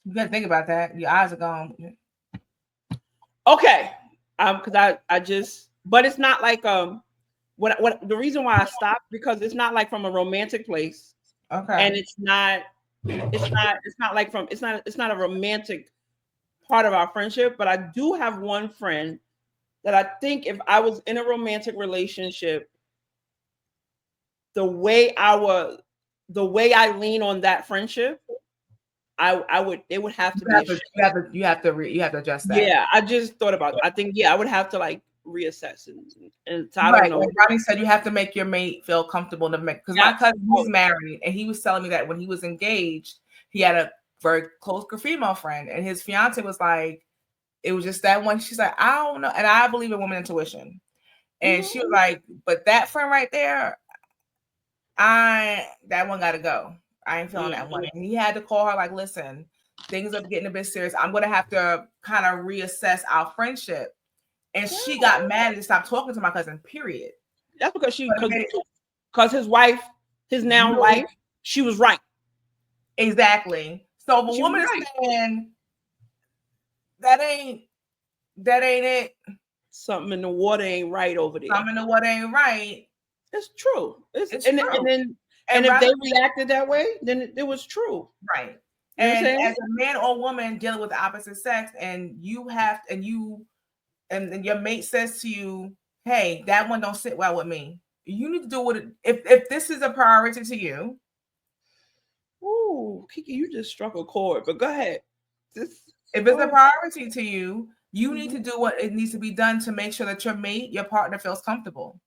You gotta think about that. Your eyes are gone. Okay. Because I just, but it's not like what the reason why I stopped, because it's not like from a romantic place. Okay. And it's not a romantic part of our friendship. But I do have one friend that I think if I was in a romantic relationship, the way I lean on that friendship, it would have to be you have to adjust that. Yeah, I just thought about it. I think I would have to reassess and so I don't know. Like Ronnie said, you have to make your mate feel comfortable to make, because my cousin, he's married, and he was telling me that when he was engaged, he had a very close female friend, and his fiance was like, it was just that one. She's like, I don't know, and I believe in woman intuition, and she was like, but that friend right there, that one got to go. I ain't feeling that one. And he had to call her like, listen, things are getting a bit serious. I'm going to have to kind of reassess our friendship. And she got mad and stopped talking to my cousin, period. That's because because his wife, his now wife, she was right. Exactly. So the woman is saying, that ain't it. Something in the water ain't right over there. Something in the water ain't right. It's true. It's true. And if they reacted that way, then it was true. Right. You and as a man or woman dealing with the opposite sex, and and your mate says to you, hey, that one don't sit well with me. You need to do what if this is a priority to you. Ooh, Kiki, you just struck a chord, but go ahead. If it's a priority to you, you need to do what it needs to be done to make sure that your partner feels comfortable.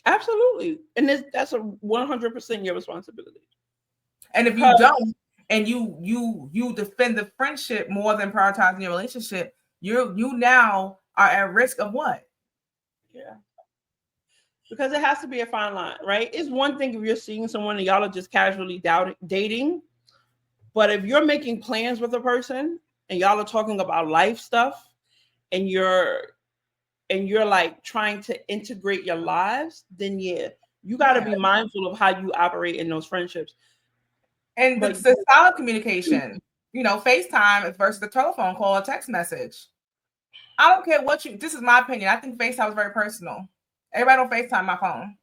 Absolutely. And that's a 100% your responsibility. And if you don't, and you defend the friendship more than prioritizing your relationship, you now are at risk of what? Yeah. Because it has to be a fine line, right? It's one thing if you're seeing someone and y'all are just casually dating, but if you're making plans with a person and y'all are talking about life stuff and you're like trying to integrate your lives, then you got to be mindful of how you operate in those friendships. And the solid communication, FaceTime versus the telephone call or text message. I don't care this is my opinion. I think FaceTime is very personal. Everybody don't FaceTime my phone.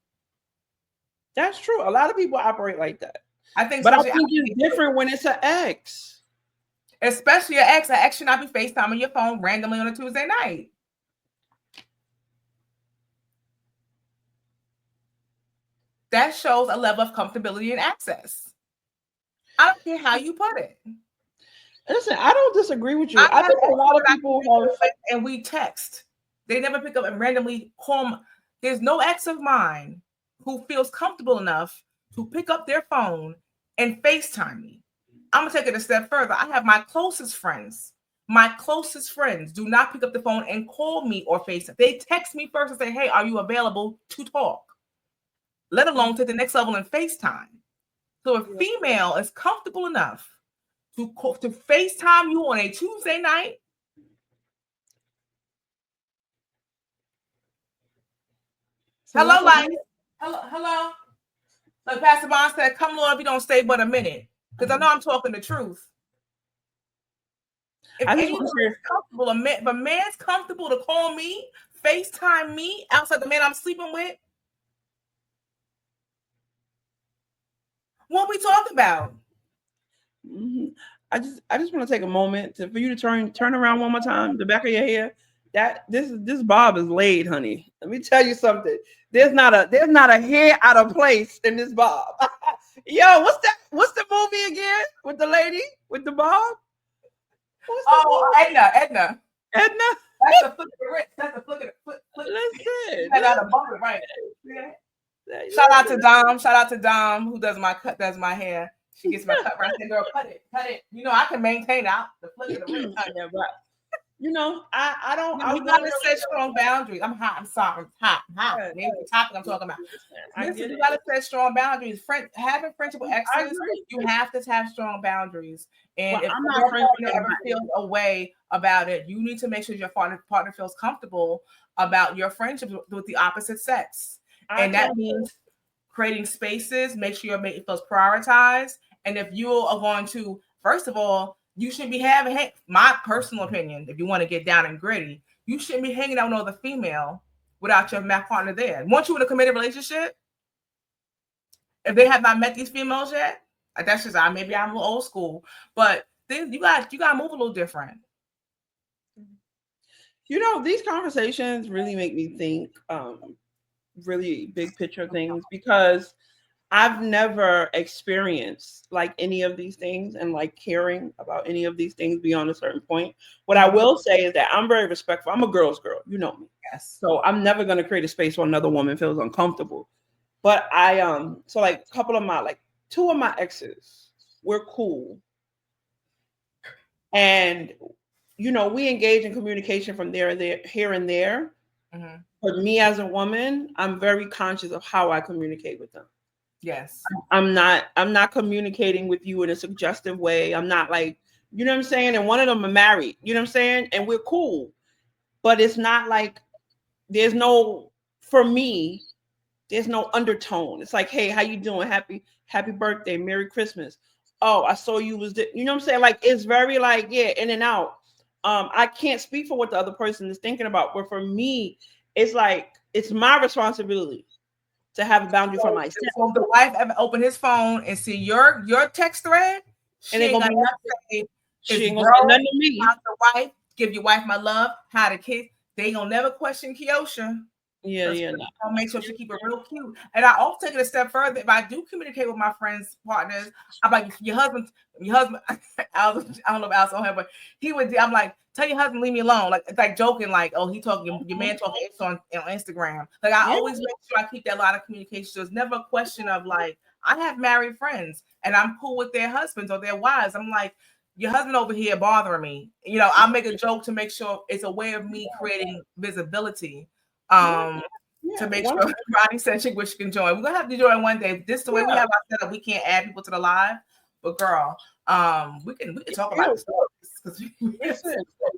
That's true. A lot of people operate like that. I think it's different when it's an ex. Especially your ex. An ex should not be FaceTiming your phone randomly on a Tuesday night. That shows a level of comfortability and access. I don't care how you put it. Listen, I don't disagree with you. I think a lot of people have, and we text. They never pick up and randomly call. There's no ex of mine who feels comfortable enough to pick up their phone and FaceTime me. I'm gonna take it a step further. I have my closest friends. My closest friends do not pick up the phone and call me or FaceTime. They text me first and say, "Hey, are you available to talk?" Let alone to the next level and FaceTime. So a female is comfortable enough to FaceTime you on a Tuesday night. So hello, life. Hello. Like Pastor Bond said, "Come, Lord, if you don't stay but a minute," because I know I'm talking the truth. If anyone's comfortable, if a man's comfortable to call me, FaceTime me outside the man I'm sleeping with, what we talk about? Mm-hmm. I just want to take a moment for you to turn around one more time, the back of your hair. That this bob is laid, honey. Let me tell you something. There's not a hair out of place in this bob. Yo, what's the movie again with the lady with the bob? Edna. Edna. That's the flick of the wrist. That's the flick of the flick. Listen. That's a bumper, right? Yeah. Shout out to Dom. Shout out to Dom who does my hair. She gets my cut right there. Girl, cut it. You know I can maintain out the flick of the wrist. Yeah, but you know, I don't. You gotta set strong boundaries. I'm hot. I'm sorry. I'm hot. Maybe the topic I'm talking about. Listen, you gotta set strong boundaries. Having friendship with exes, you have to have strong boundaries. And if your partner ever feels a way about it, you need to make sure your partner feels comfortable about your friendship with the opposite sex. And that means creating spaces. Make sure your mate feels prioritized. And if you are going to, first of all, you shouldn't be having, my personal opinion, if you want to get down and gritty, you shouldn't be hanging out with another female without your partner there. Once you're in a committed relationship, if they have not met these females yet, that's just maybe I'm a little old school, but then you got to move a little different. You know, these conversations really make me think really big picture things, because I've never experienced like any of these things and like caring about any of these things beyond a certain point. What I will say is that I'm very respectful. I'm a girl's girl, you know me. Yes. So I'm never going to create a space where another woman feels uncomfortable. But so like a couple of two of my exes, we're cool. And, you know, we engage in communication from here and there. Mm-hmm. But me as a woman, I'm very conscious of how I communicate with them. Yes. I'm not communicating with you in a suggestive way. I'm not like, you know what I'm saying? And one of them are married, you know what I'm saying? And we're cool. But it's not like for me, there's no undertone. It's like, hey, how you doing? Happy birthday. Merry Christmas. Oh, I saw you you know what I'm saying? Like, it's very like, yeah, in and out. I can't speak for what the other person is thinking about. But for me, it's like, it's my responsibility to have a boundary for myself. So if the wife ever open his phone and see your text thread, she ain't gonna say nothing to me. The wife, give your wife my love, how the kids, they gonna never question Keosha. Yeah. I'll make sure she keep it real cute. And I also take it a step further. If I do communicate with my friends, partners, I'm like, your husband. I don't know if Al's on here, but I'm like, tell your husband, leave me alone. Like, it's like joking, like, oh, he talking, your man talking on Instagram. Like, I always make sure I keep that line of communication. So it's never a question of like, I have married friends and I'm cool with their husbands or their wives. I'm like, your husband over here bothering me. You know, I'll make a joke to make sure it's a way of me creating visibility. To make sure Ronnie said she wish she can join. We're gonna have to join one day. This is the way we have our setup. We can't add people to the live, but girl, we can talk about this.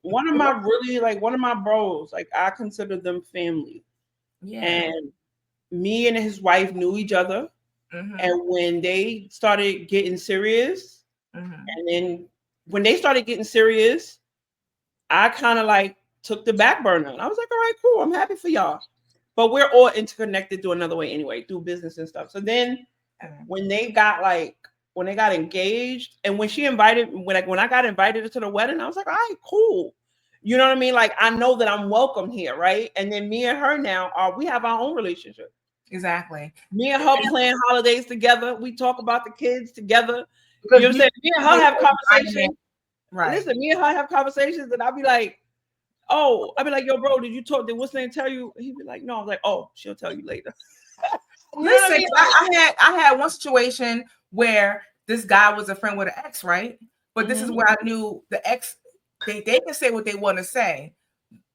One of my bros, like I consider them family. Yeah. And me and his wife knew each other. Mm-hmm. And when they started getting serious, and then when they started getting serious, I kind of like took the back burner. And I was like, all right, cool. I'm happy for y'all. But we're all interconnected through another way anyway, through business and stuff. So then when they got like when they got engaged, and when I got invited to the wedding, I was like, all right, cool. You know what I mean? Like, I know that I'm welcome here, right? And then me and her now we have our own relationship. Exactly. Me and her plan holidays together. We talk about the kids together. You know what I'm saying? Me and her have conversations. Right. Listen, me and her have conversations, and I'll be like, oh, I'll be like, yo, bro, did what's name tell you? He'd be like, no. I was like, oh, she'll tell you later. Listen, I mean? I had one situation where this guy was a friend with an ex, right? But this is where I knew the ex, they can say what they want to say.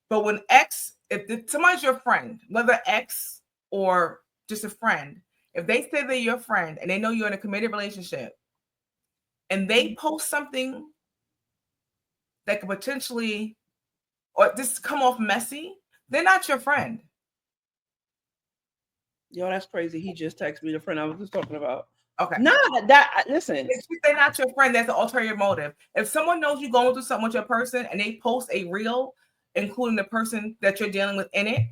But when if somebody's your friend, whether ex or just a friend, if they say they're your friend and they know you're in a committed relationship and they post something that could potentially or just come off messy, they're not your friend. Yo, that's crazy. He just texted me, the friend I was just talking about. Okay. Nah, listen. If they're not your friend, that's an ulterior motive. If someone knows you're going through something with your person and they post a reel, including the person that you're dealing with in it,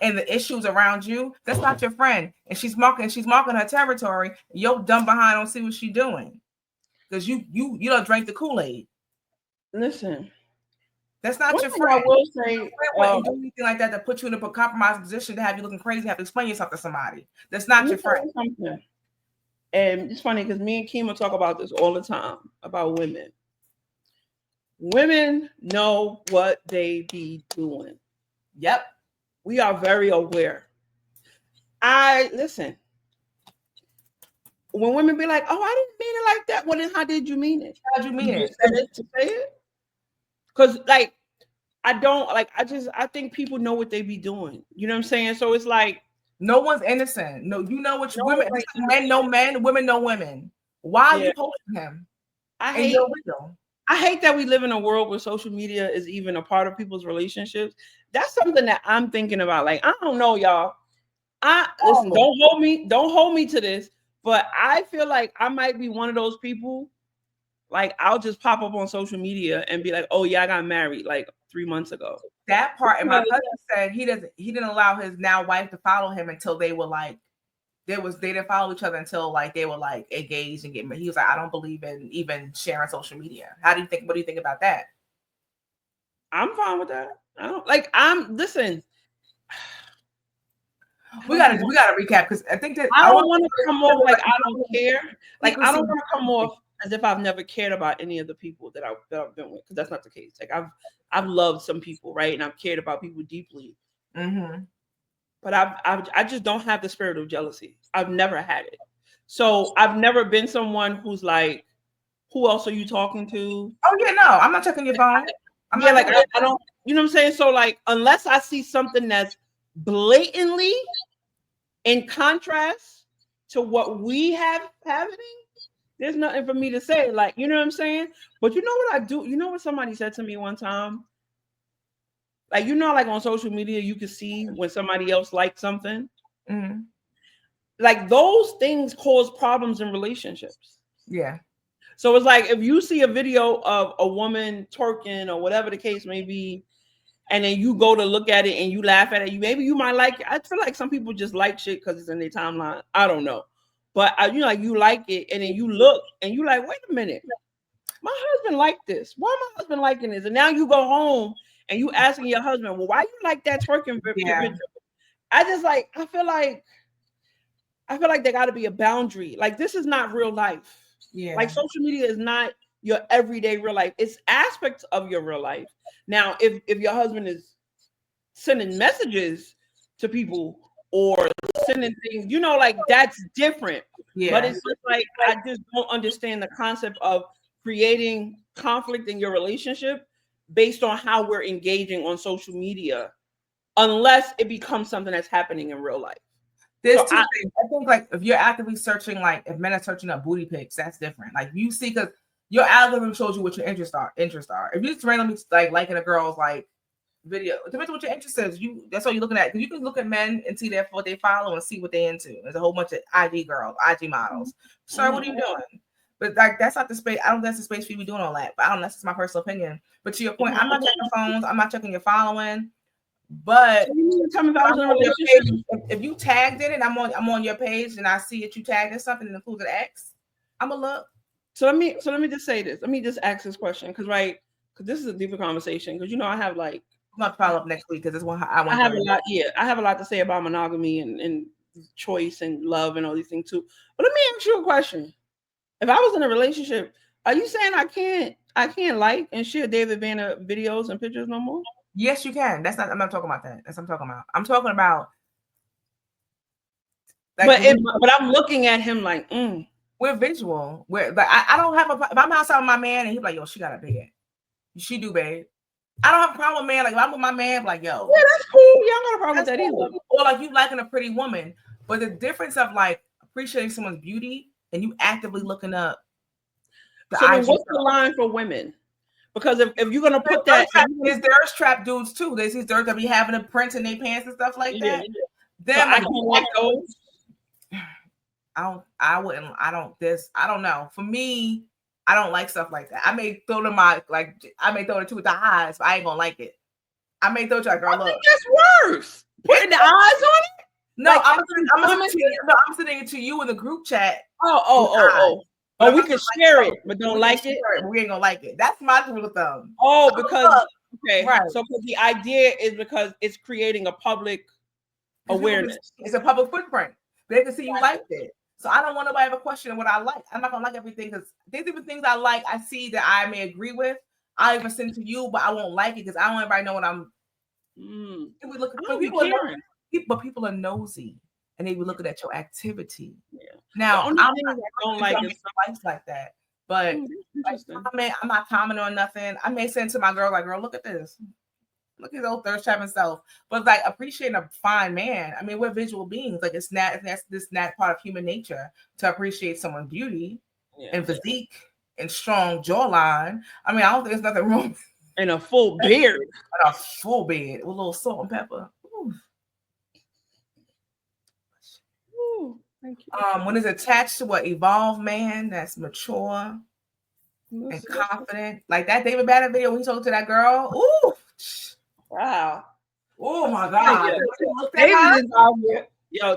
and the issues around you, that's not your friend. And she's marking her territory. Your dumb behind don't see what she's doing. Because you don't drink the Kool-Aid. Listen. That's not your friend. I will say, do anything like that to put you in a compromised position to have you looking crazy, have to explain yourself to somebody. That's not your friend. And it's funny because me and Kima talk about this all the time about women. Women know what they be doing. Yep. We are very aware. Listen. When women be like, oh, I didn't mean it like that. Well, then how did you mean it? How'd you mean it? Said it to say it? Because, like, I think people know what they be doing. You know what I'm saying? So it's like, no one's innocent. No, you know which women, men know men, women know women. Why are you posting him? I hate that we live in a world where social media is even a part of people's relationships. That's something that I'm thinking about. Like, I don't know, y'all. Listen, don't hold me to this, but I feel like I might be one of those people. Like, I'll just pop up on social media and be like, oh yeah, I got married like 3 months ago. That part, and my cousin said he didn't allow his now wife to follow him until they were like, they didn't follow each other until like they were like engaged and getting married. He was like, I don't believe in even sharing social media. What do you think about that? I'm fine with that. Listen. We gotta recap because I think that I don't want to come off like I don't care. Like, I don't want to come off as if I've never cared about any of the people that I've been with, because that's not the case. Like, I've loved some people, right, and I've cared about people deeply. But I just don't have the spirit of jealousy. I've never had it. So I've never been someone who's like, who else are you talking to? Oh yeah, no, I'm not checking your phone. I don't. You know what I'm saying? So like, unless I see something that's blatantly in contrast to what we have happening, there's nothing for me to say. Like, you know what I'm saying? But you know what I do? You know what somebody said to me one time? Like, you know, like on social media, you can see when somebody else likes something. Like, those things cause problems in relationships. Yeah. So it's like, if you see a video of a woman twerking or whatever the case may be, and then you go to look at it and you laugh at it, maybe you might like it. I feel like some people just like shit because it's in their timeline. I don't know. But you like it, and then you look and you like, wait a minute, my husband liked this. Why my husband liking this? And now you go home and you asking your husband, well, why you like that twerking picture? I feel like there got to be a boundary. Like, this is not real life. Yeah. Like, social media is not your everyday real life. It's aspects of your real life. Now, if your husband is sending messages to people or sending things, like, that's different. Yeah. But it's just like, I just don't understand the concept of creating conflict in your relationship based on how we're engaging on social media, unless it becomes something that's happening in real life. There's two things. I think, like, if you're actively searching, like, if men are searching up booty pics, that's different. Like, you see, because your algorithm shows you what your interests are. If you just randomly like liking a girl's like video, it depends on what your interest is. That's what you're looking at. Because you can look at men and see what they follow and see what they into. There's a whole bunch of IG girls, IG models. Sir, what are you doing? But like, that's not the space. I don't think that's the space for you to be doing all that. But I don't know. That's just my personal opinion. But to your point, I'm not checking phones. I'm not checking your following. But if you tagged in it, I'm on your page and I see that you tagged in something and included X, I'm gonna look. So let me just say this. Let me just ask this question, because this is a deeper conversation. Because I have like I'm gonna follow up next week because it's one I want. I have a lot. Yeah, I have a lot to say about monogamy and choice and love and all these things too. But let me ask you a question. If I was in a relationship, are you saying I can't like and share David Banner videos and pictures no more? Yes, you can. I'm not talking about that. That's what I'm talking about. I'm talking about like But I'm looking at him like, we're visual. We're like I don't have a if I'm outside with my man and he's like, yo, she got a bed. She do, babe. I don't have a problem with man. Like if I'm with my man, like, yo, yeah, that's cool. Y'all got a problem with that either. Or like you liking a pretty woman. But the difference of like appreciating someone's beauty and you actively looking up So then what's the line for women? Because if you're gonna put that, there's thirst trap dudes too. There's these dirt that be having the prints in their pants and stuff like that. Then so I don't like those. I don't know. For me, I don't like stuff like that. I may throw to my two with the eyes, but I ain't gonna like it. I may throw to like, girl, look. That's worse. Putting the eyes on it? No, like, I'm sending it to you in the group chat. Oh, we can share it, but don't like it. We ain't gonna like it. That's my rule of thumb. Oh, because right. So the idea is because it's creating a public awareness. It's a public footprint. They can see you liked it. So I don't want nobody to have a question of what I like. I'm not gonna like everything because there's even things I like. I see that I may agree with. I'll even send it to you, but I won't like it because I don't want everybody know what I'm. We look but people are nosy and they be looking at your activity. Yeah. Now I don't like likes like that, but I'm not commenting on nothing. I may send to my girl like, girl, look at this. Look at his old thirst trap himself. But like appreciating a fine man. I mean, we're visual beings. Like that's not part of human nature to appreciate someone's beauty and physique and strong jawline. I mean, I don't think there's nothing wrong. And a full beard. And a full beard with a little salt and pepper. Ooh, thank you. When it's attached to an evolved man that's mature and confident, like that David Banner video when he talked to that girl. Ooh. Wow. Oh my God.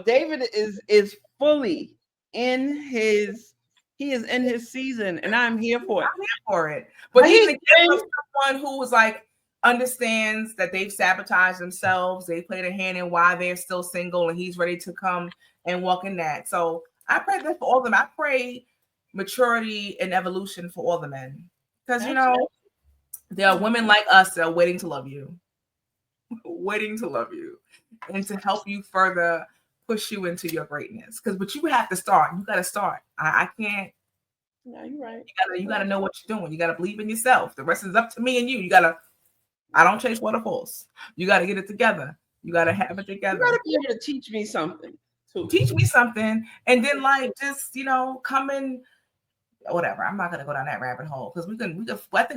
David is fully in his season and I'm here for it. I'm here for it. But he's someone who was like understands that they've sabotaged themselves. They played a hand in why they're still single and he's ready to come and walk in that. So I pray that for all of them. I pray maturity and evolution for all the men. Because there are women like us that are waiting to love you. Waiting to love you and to help you further push you into your greatness. But you have to start. You got to start. I can't. Yeah, you're right. You gotta know what you're doing. You gotta believe in yourself. The rest is up to me and you. I don't chase waterfalls. You gotta get it together. You gotta have it together. You gotta be able to teach me something. Teach me something, and then just come in. Whatever. I'm not gonna go down that rabbit hole because I think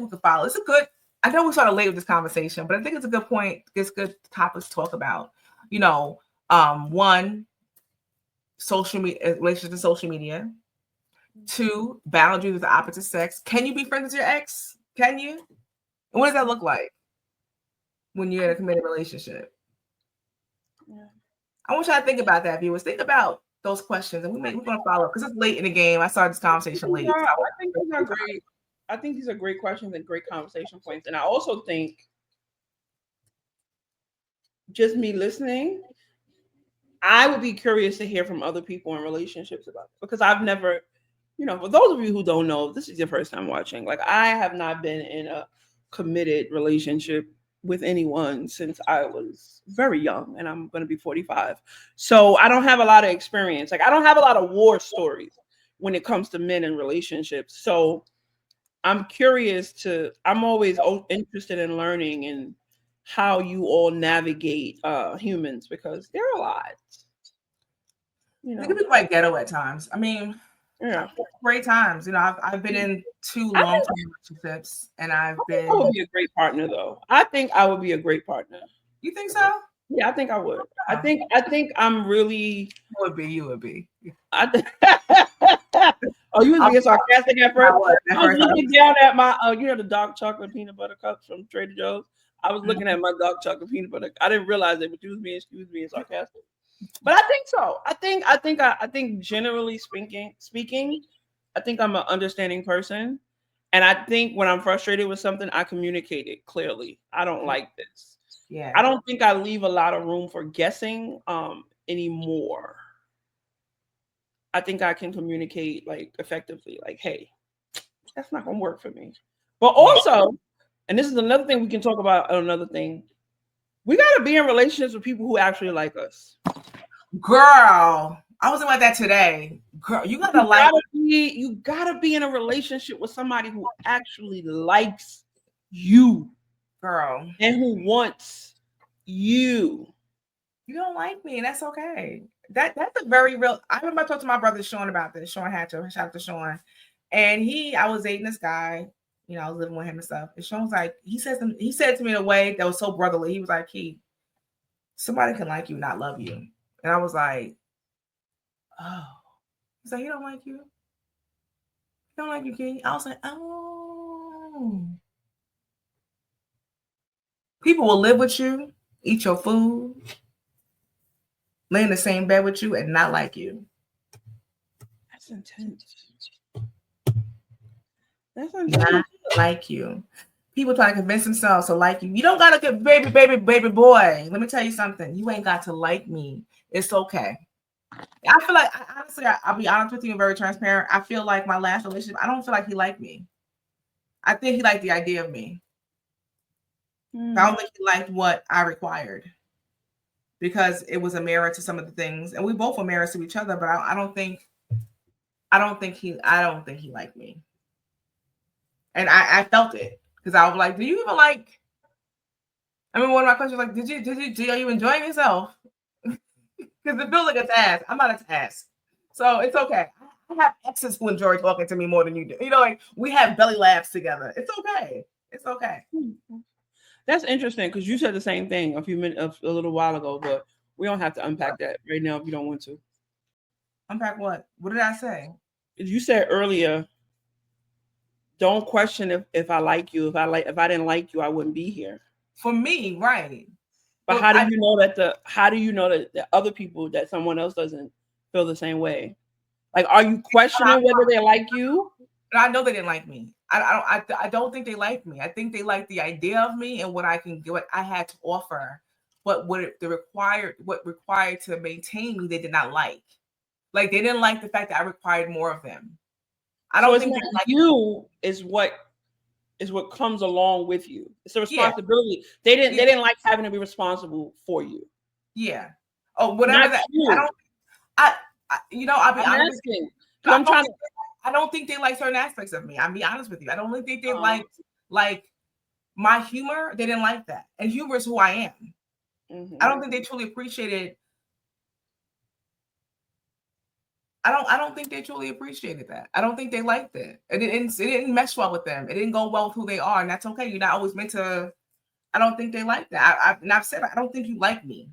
we can follow. It's a good. I know we started late with this conversation, but I think it's a good point. It's good topics to talk about. One, social media, relationships in social media. 2, boundaries with the opposite sex. Can you be friends with your ex? Can you? And what does that look like when you're in a committed relationship? Yeah. I want y'all to think about that, viewers. Think about those questions, and we're going to follow up because it's late in the game. I started this conversation late. I think these are great. I think these are great questions and great conversation points. And I also think just me listening, I would be curious to hear from other people in relationships about it because I've never, for those of you who don't know, this is your first time watching. Like I have not been in a committed relationship with anyone since I was very young, and I'm going to be 45. So I don't have a lot of experience. Like I don't have a lot of war stories when it comes to men and relationships. So I'm always interested in learning and how you all navigate humans because they're a lot. It can be quite ghetto at times. I mean, great times. I've been in 2 long-term relationships, and I would be a great partner, though. I think I would be a great partner. You think so? Yeah, I think I would. I think I'm really. You would be. I think. Oh, you was being sarcastic at first. I was looking down at my, the dark chocolate peanut butter cups from Trader Joe's. I was looking at my dark chocolate peanut butter. I didn't realize it, but you was being sarcastic. But I think so. I think generally speaking, I think I'm an understanding person. And I think when I'm frustrated with something, I communicate it clearly. I don't like this. Yeah. I don't think I leave a lot of room for guessing anymore. I think I can communicate like effectively, like, hey, that's not gonna work for me. But Yeah. also, and this is another thing we can talk about another thing, we gotta be in relationships with people who actually like us. Girl, I was about that today. Girl, you gotta like You gotta be in a relationship with somebody who actually likes you girl. and who wants you. You don't like me, and that's okay. That's a very real. I remember I talked to my brother Sean about this. Sean Hatcher, shout out to Sean. And I was dating this guy. You know, I was living with him and stuff. And Sean's like, he said to me in a way that was so brotherly. He was like, "He, somebody can like you, not love you." And I was like, "Oh." He's like, "He don't like you. He don't like you, King." I was like, "Oh." People will live with you, eat your food, lay in the same bed with you, and not like you. That's intense. Not like you. People try to convince themselves to like you. You don't gotta get baby boy. Let me tell you something. You ain't got to like me. It's okay. I feel like honestly, I'll be honest with you and very transparent. I feel like my last relationship, I don't feel like he liked me. I think he liked the idea of me. I don't think he liked what I required because it was a mirror to some of the things, and we both were mirrors to each other. But I don't think he liked me, and I felt it because I was like, "Do you even like?" I mean, one of my questions was like, are you enjoying yourself? Because it feels like a task. I'm not a task, so it's okay. I have exes who enjoy talking to me more than you do. You know, like we have belly laughs together. It's okay. It's okay. That's interesting because you said the same thing a little while ago, but we don't have to unpack that right now if you don't want to. Unpack what? What did I say? You said earlier, don't question if I like you. If I didn't like you, I wouldn't be here. For me, right. But how do you know that the other people, that someone else doesn't feel the same way? Like, are you questioning whether they like you? I know they didn't like me. I don't think they like me. I think they like the idea of me and what I had to offer. But what required to maintain me, they did not like. Like they didn't like the fact that I required more of them. I don't think it's not you is what comes along with you. It's a responsibility. Yeah. They didn't like having to be responsible for you. Yeah. Oh, whatever that. You. I'll be honest with you. I don't think they like certain aspects of me. I'll be honest with you. I don't think they like my humor. They didn't like that. And humor is who I am. Mm-hmm. I don't think they truly appreciated. I don't think they truly appreciated that. I don't think they liked it. It didn't mesh well with them. It didn't go well with who they are, and that's okay. You're not always meant to. I don't think they like that. I've said I don't think you like me,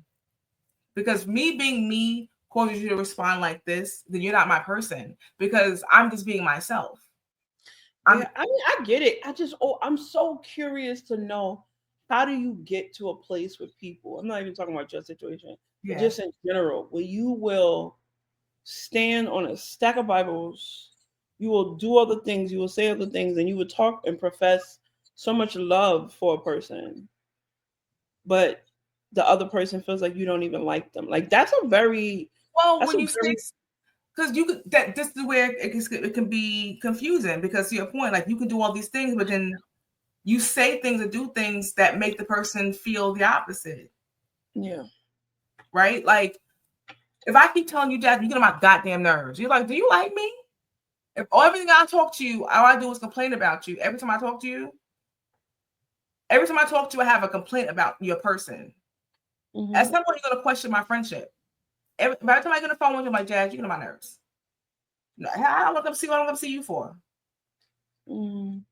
because me being me causes you to respond like this. Then you're not my person, because I'm just being myself. Yeah, I mean, I get it. I'm so curious to know, how do you get to a place with people? I'm not even talking about your situation, but just in general, where you will stand on a stack of Bibles, you will do other things, you will say other things, and you will talk and profess so much love for a person, but the other person feels like you don't even like them. Like that's a very when you say, because this is where it can be confusing, because to your point, like you can do all these things, but then you say things and do things that make the person feel the opposite. Yeah. Right? Like if I keep telling you, Jack, you get on my goddamn nerves. You're like, do you like me? If everything I talk to you, all I do is complain about you. Every time I talk to you, I have a complaint about your person. Mm-hmm. At some point, you're gonna question my friendship. By the time I get on the phone with you, I'm like, Jazz, you get on my nerves. I don't want them to see what I want them to see you for. Mm.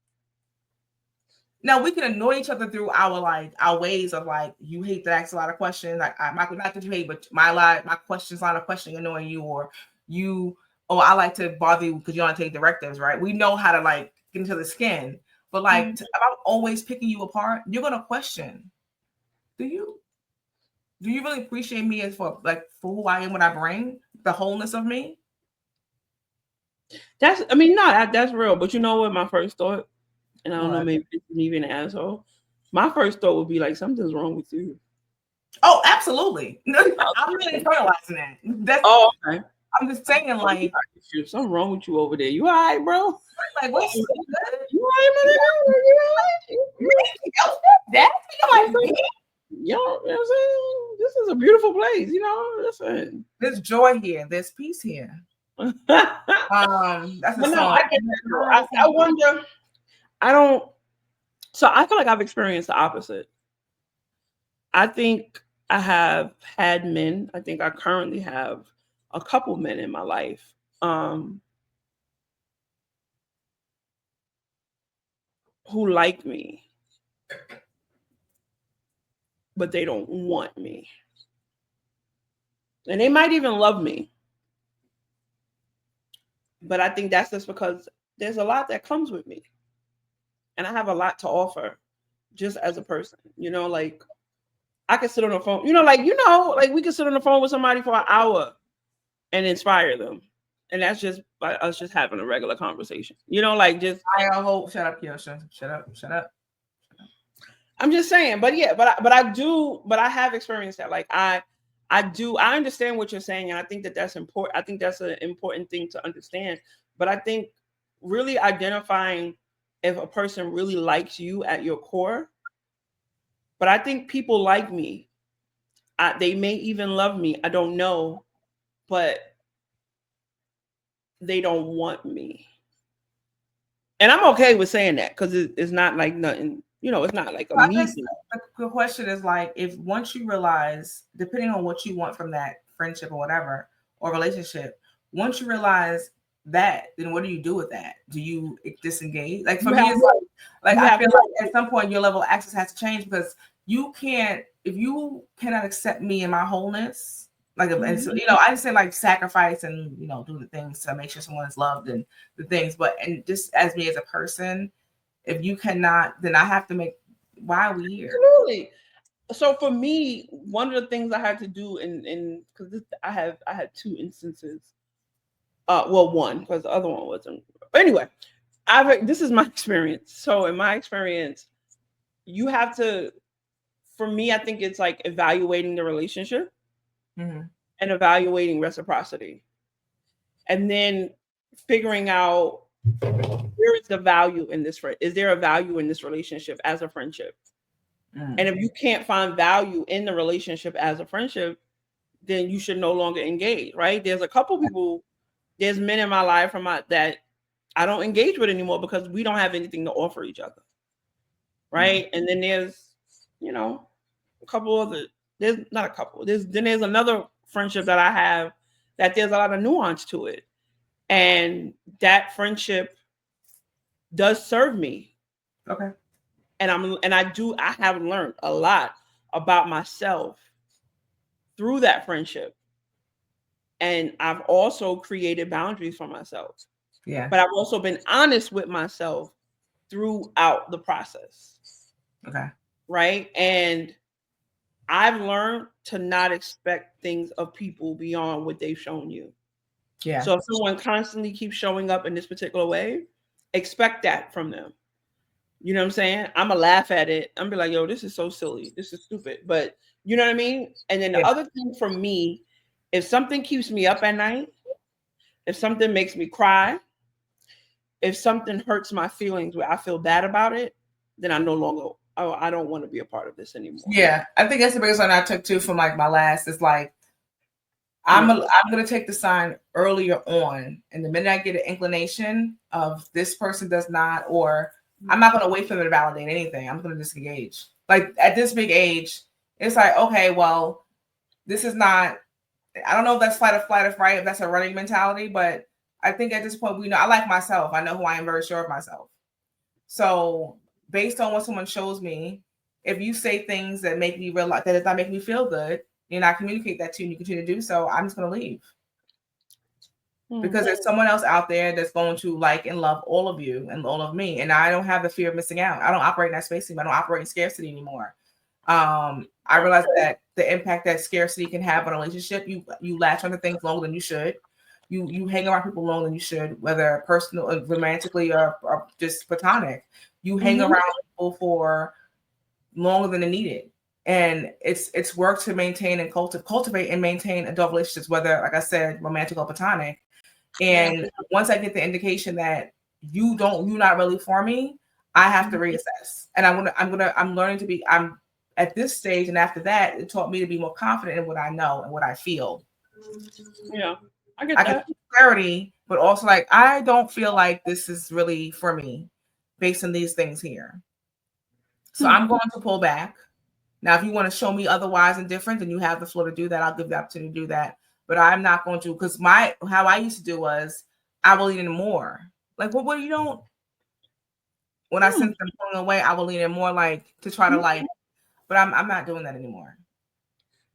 Now we can annoy each other through our ways of like, you hate to ask a lot of questions. Like not that you hate, but my questions, line of questioning annoying you, or you, I like to bother you because you don't take directives, right? We know how to like get into the skin, but like if I'm always picking you apart, you're gonna question. Do you really appreciate me as for who I am, what I bring, the wholeness of me? I mean, no, that's real. But you know what? My first thought, and I don't know, What? maybe this is even an asshole. My first thought would be like, something's wrong with you. Oh, absolutely. No, I'm not internalizing that. That's. Oh, okay. I'm just saying, like, Something wrong with you over there. You all right, bro? like what's good? You all right, motherfucker? You all right? That You like know what I'm saying? This is a beautiful place, you know. Listen. there's joy here, there's peace here. That's a But no, song. I get that. Though. I wonder. I don't. So I feel like I've experienced the opposite. I think I have had men. I think I currently have a couple men in my life who like me, but they don't want me. And they might even love me. But I think that's just because there's a lot that comes with me. And I have a lot to offer just as a person. You know, like I could sit on the phone, like we could sit on the phone with somebody for an hour and inspire them. And that's just by us just having a regular conversation. You know, like just I hope. Shut up, Kiosha. Shut up. Shut up. I'm just saying, but yeah, but I have experienced that. Like I understand what you're saying, and I think that that's important. I think that's an important thing to understand. But I think really identifying if a person really likes you at your core. But I think people like me. They may even love me. I don't know, but they don't want me. And I'm okay with saying that because it's not like nothing. You know, it's not like a I me guess thing. the question is like, if once you realize, depending on what you want from that friendship or whatever, or relationship, once you realize that, then what do you do with that? Do you disengage? Like for You me, have it's like you I have feel like at some point your level of access has to change because you can't, if you cannot accept me in my wholeness, like and so, I understand like sacrifice and do the things to make sure someone is loved and the things, but and just as me as a person, if you cannot, then I have to make. Why are we here? absolutely. So for me, one of the things I had to do in because I had two instances. Well, one because the other one wasn't. But anyway, this is my experience. So in my experience, you have to. For me, I think it's like evaluating the relationship and evaluating reciprocity, and then figuring out where is the value in this. Is there a value in this relationship as a friendship? And if you can't find value in the relationship as a friendship, then you should no longer engage, right? There's a couple people, there's men in my life that I don't engage with anymore because we don't have anything to offer each other. Right. And then there's, a couple other, there's not a couple, there's another friendship that I have that there's a lot of nuance to it. And that friendship does serve me. Okay. And I have learned a lot about myself through that friendship. And I've also created boundaries for myself. Yeah. But I've also been honest with myself throughout the process. Okay. Right. And I've learned to not expect things of people beyond what they've shown you. Yeah. So if someone constantly keeps showing up in this particular way, expect that from them. You know what I'm saying? I'm going to laugh at it. I'm going to be like, yo, this is so silly. This is stupid. But you know what I mean? And then the other thing for me, if something keeps me up at night, if something makes me cry, if something hurts my feelings where I feel bad about it, then I no longer, I don't want to be a part of this anymore. Yeah. I think that's the biggest one I took too from like my last is like, I'm going to take the sign earlier on. And the minute I get an inclination of this person does not, or I'm not going to wait for them to validate anything. I'm going to disengage. Like at this big age, it's like, okay, well, this is not, I don't know if that's flight or fright, if that's a running mentality, but I think at this point, we know, I like myself. I know who I am, very sure of myself. So based on what someone shows me, if you say things that make me realize that does not make me feel good, and I communicate that to you and you continue to do so, I'm just going to leave. Because there's someone else out there that's going to like and love all of you and all of me. And I don't have the fear of missing out. I don't operate in that space anymore. I don't operate in scarcity anymore. I realize that the impact that scarcity can have on a relationship, you latch onto things longer than you should. You hang around people longer than you should, whether personal, romantically, or just platonic. You hang around people for longer than they needed. And it's work to maintain and cultivate and maintain adult relationships, whether, like I said, romantic or platonic. And once I get the indication that you're not really for me, I have to reassess. And I'm learning to be, I'm at this stage. And after that, it taught me to be more confident in what I know and what I feel. Yeah, I can that. Get clarity, but also like, I don't feel like this is really for me based on these things here. So I'm going to pull back. Now, if you want to show me otherwise and different, then you have the floor to do that. I'll give the opportunity to do that. But I'm not going to, because how I used to do was I will lean in more. Like, what you don't, when I sent them pulling away, I will lean in more, like, to try to like, but I'm not doing that anymore.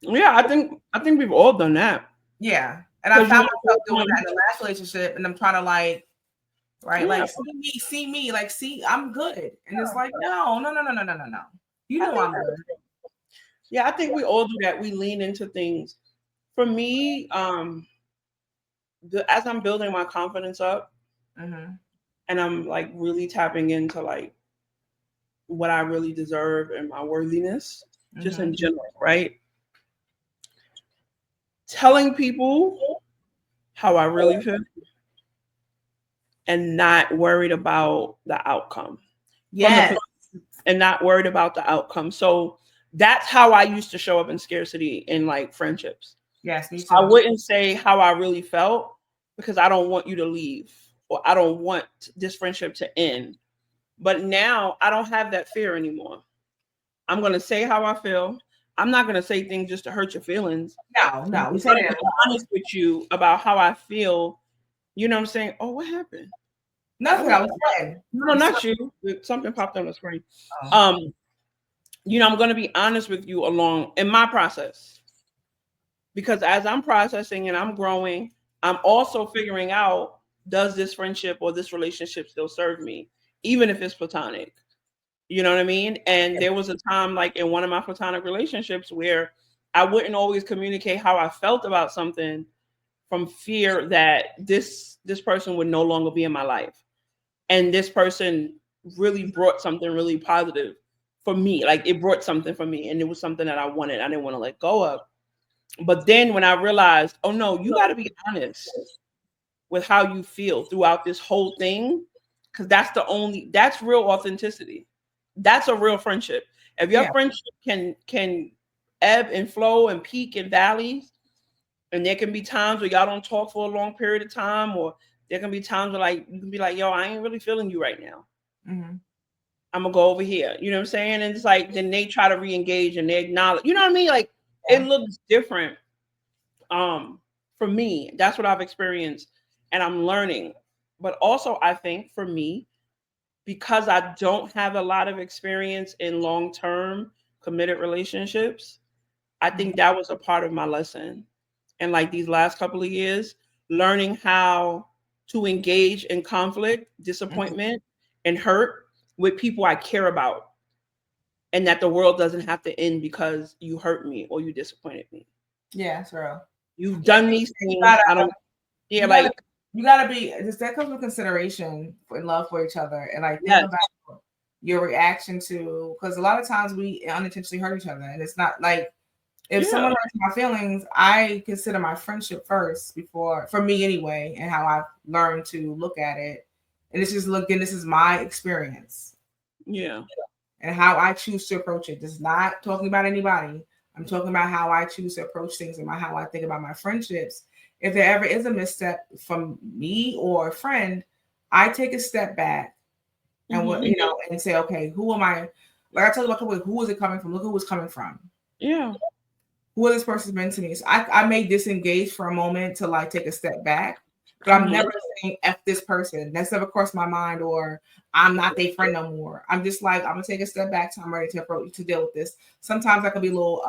Yeah, I think we've all done that. Yeah. And I found myself doing that in the last relationship, and I'm trying to like, right, like, see me, like, see, I'm good. And it's like, no. You know I'm good. Yeah, I think we all do that. We lean into things. For me, as I'm building my confidence up, and I'm like really tapping into like what I really deserve and my worthiness, just in general, right? Telling people how I really feel and not worried about the outcome. Yes. And not worried about the outcome. So that's how I used to show up in scarcity in like friendships. Yes, me too. I wouldn't say how I really felt because I don't want you to leave or I don't want this friendship to end. But now I don't have that fear anymore. I'm going to say how I feel. I'm not going to say things just to hurt your feelings. No. I'm going to be honest with you about how I feel. You know what I'm saying? Oh, what happened? Nothing. I was saying. No, not you. Something popped on the screen. I'm going to be honest with you along in my process. Because as I'm processing and I'm growing, I'm also figuring out, does this friendship or this relationship still serve me, even if it's platonic? You know what I mean? And there was a time like in one of my platonic relationships where I wouldn't always communicate how I felt about something from fear that this person would no longer be in my life. And this person really brought something really positive for me. Like it brought something for me and it was something that I wanted. I didn't want to let go of. But then when I realized, oh no, you got to be honest with how you feel throughout this whole thing, because that's real authenticity. That's a real friendship. If your friendship can ebb and flow and peak and valleys, and there can be times where y'all don't talk for a long period of time, or there can be times where like you can be like, yo, I ain't really feeling you right now. I'm gonna go over here. You know what I'm saying? And it's like then they try to re-engage and they acknowledge, you know what I mean? Like it looks different. For me, that's what I've experienced and I'm learning. But also I think for me, because I don't have a lot of experience in long-term committed relationships, I think that was a part of my lesson. And like these last couple of years, learning how to engage in conflict, disappointment, and hurt with people I care about. And that the world doesn't have to end because you hurt me or you disappointed me. Yeah, it's real. You've done these things. You gotta be just that comes with consideration in love for each other. And like think about your reaction to, because a lot of times we unintentionally hurt each other. And it's not like if someone hurts my feelings, I consider my friendship first before, for me anyway, and how I've learned to look at it. And it's just this is my experience. Yeah. And how I choose to approach it. This is not talking about anybody. I'm talking about how I choose to approach things and how I think about my friendships. If there ever is a misstep from me or a friend, I take a step back and and say, okay, who am I? Like I told you about who is it coming from? Look who it's coming from. Yeah. Who this person's been to me. So I may disengage for a moment to like take a step back, but I'm never saying F this person. That's never crossed my mind, or I'm not their friend no more. I'm just like, I'm gonna take a step back till I'm ready to deal with this. Sometimes I can be a little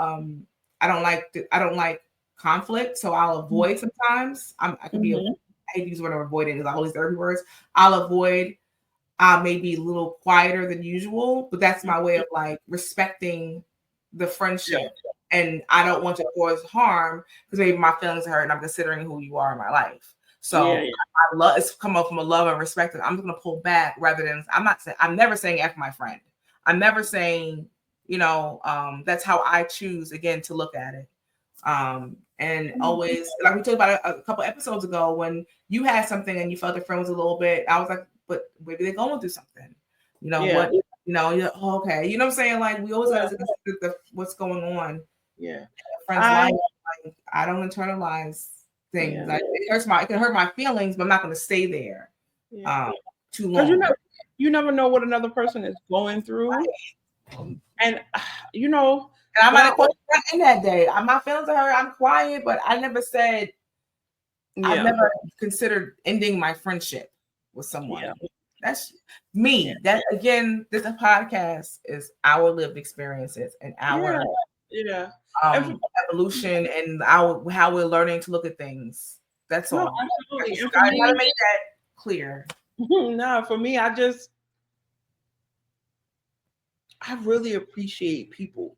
I don't like conflict, so I'll avoid sometimes. I can be I hate to use the word avoiding because all these dirty words. I'll avoid. I may be a little quieter than usual, but that's my way of like respecting the friendship. And I don't want to cause harm because maybe my feelings are hurt and I'm considering who you are in my life. So I love it's come up from a love and respect. I'm going to pull back rather than I'm never saying F my friend. I'm never saying, that's how I choose again to look at it. And always, like we talked about a couple episodes ago, when you had something and you felt your friend was a little bit, I was like, but maybe they're going through something. What? Okay. You know what I'm saying? Like we always got to consider what's going on. Yeah. Friends' life. Like, I don't internalize things. Yeah. Like, it can hurt my feelings, but I'm not going to stay there too long. Because you never know what another person is going through, and And I might have in that day. My feelings are hurt. I'm quiet, but I never said. I've never considered ending my friendship with someone. Yeah. That's me. That again, this podcast is our lived experiences and our evolution and how we're learning to look at things. That's all. Absolutely. I gotta make that clear. No, for me, I really appreciate people.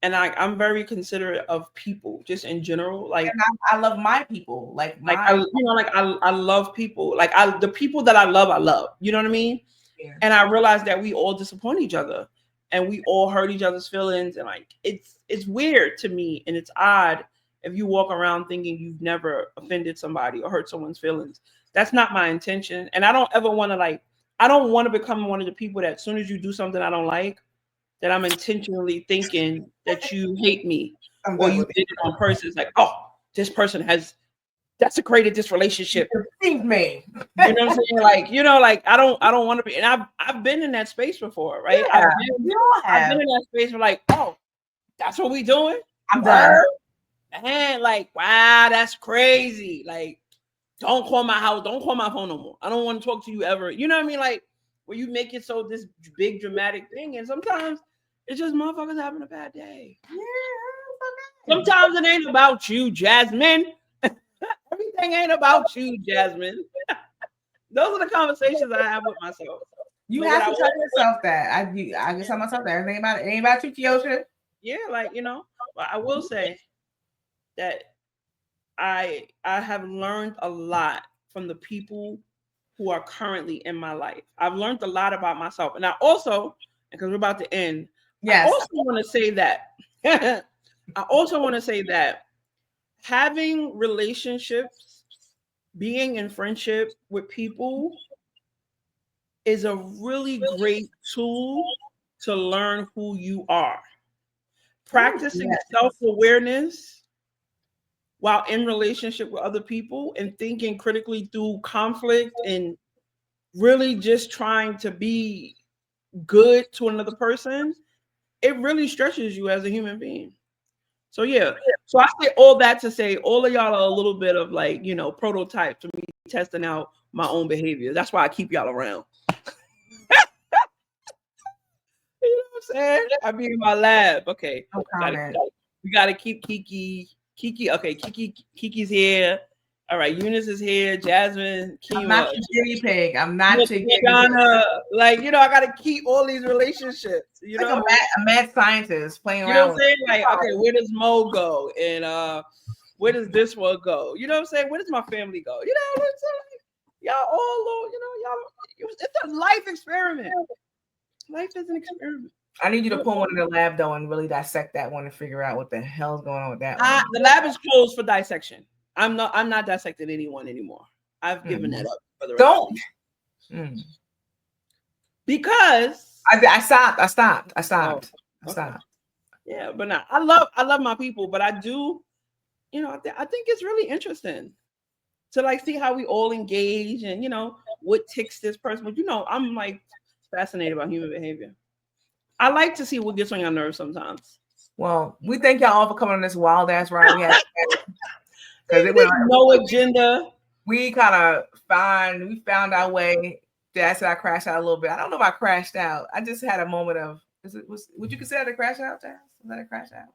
And I'm very considerate of people just in general. Like, and I love my people. I love people. Like the people that I love. You know what I mean? Yeah. And I realized that we all disappoint each other and we all hurt each other's feelings. And like, it's weird to me. And it's odd if you walk around thinking you've never offended somebody or hurt someone's feelings. That's not my intention. And I don't ever want to I don't want to become one of the people that as soon as you do something I don't like, that I'm intentionally thinking that you hate me or you did it on purpose. It's like, oh, this person has desecrated this relationship. Think me. You know what I'm saying? I don't want to be. And I've been in that space before, right? Yeah, I've been in that space where like, oh, that's what we doing? I'm done. And like, wow, that's crazy. Like, don't call my house. Don't call my phone no more. I don't want to talk to you ever. You know what I mean? Like, where you make it so this big dramatic thing. And sometimes it's just motherfuckers having a bad day. Yeah. Sometimes it ain't about you, Jasmine. Everything ain't about you, Jasmine. Those are the conversations I have with myself. You have to tell yourself that. I can tell myself that. Everything about it ain't about you, Keosha. Yeah, but I will say that I have learned a lot from the people who are currently in my life. I've learned a lot about myself. And I also, because we're about to end, I also want to say that having relationships, being in friendship with people is a really great tool to learn who you are. Practicing self-awareness while in relationship with other people and thinking critically through conflict and really just trying to be good to another person, it really stretches you as a human being. So yeah. So I say all that to say all of y'all are a little bit of prototypes for me testing out my own behavior. That's why I keep y'all around. You know what I'm saying? I be in my lab. Okay. We gotta keep Kiki. Okay, Kiki's here. All right, Eunice is here. Jasmine, Kima. I'm not your guinea pig. I'm not your guinea pig. I gotta keep all these relationships. You know, a mad scientist playing around. You know what I'm saying? Like, okay, where does Mo go? And where does this one go? You know what I'm saying? Where does my family go? You know, y'all all, it's a life experiment. Life is an experiment. I need you to pull one in the lab though and really dissect that one and figure out what the hell's going on with that one. The lab is closed for dissection. I'm not dissecting anyone anymore. I've given that up for the rest. Because I stopped. Oh, yeah, but now I love my people, but I do, I think it's really interesting to see how we all engage and what ticks this person. But I'm fascinated about human behavior. I like to see what gets on your nerves sometimes. Well, we thank y'all all for coming on this wild ass ride. Because it was no agenda. We found our way. That's I crashed out a little bit. I don't know if I crashed out. I just had a moment of. Would you consider that a crash out, Jazz? Was that a crash out?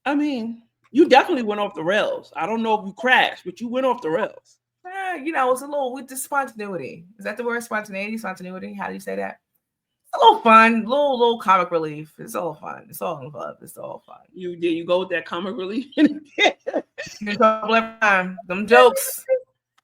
I mean, you definitely went off the rails. I don't know if you crashed, but you went off the rails. It's a little with the spontaneity. Is that the word spontaneity? Spontaneity? How do you say that? a little fun, little comic relief. It's all fun. It's all in love. It's all fun. You go with that comic relief. Get in trouble every time. Them jokes.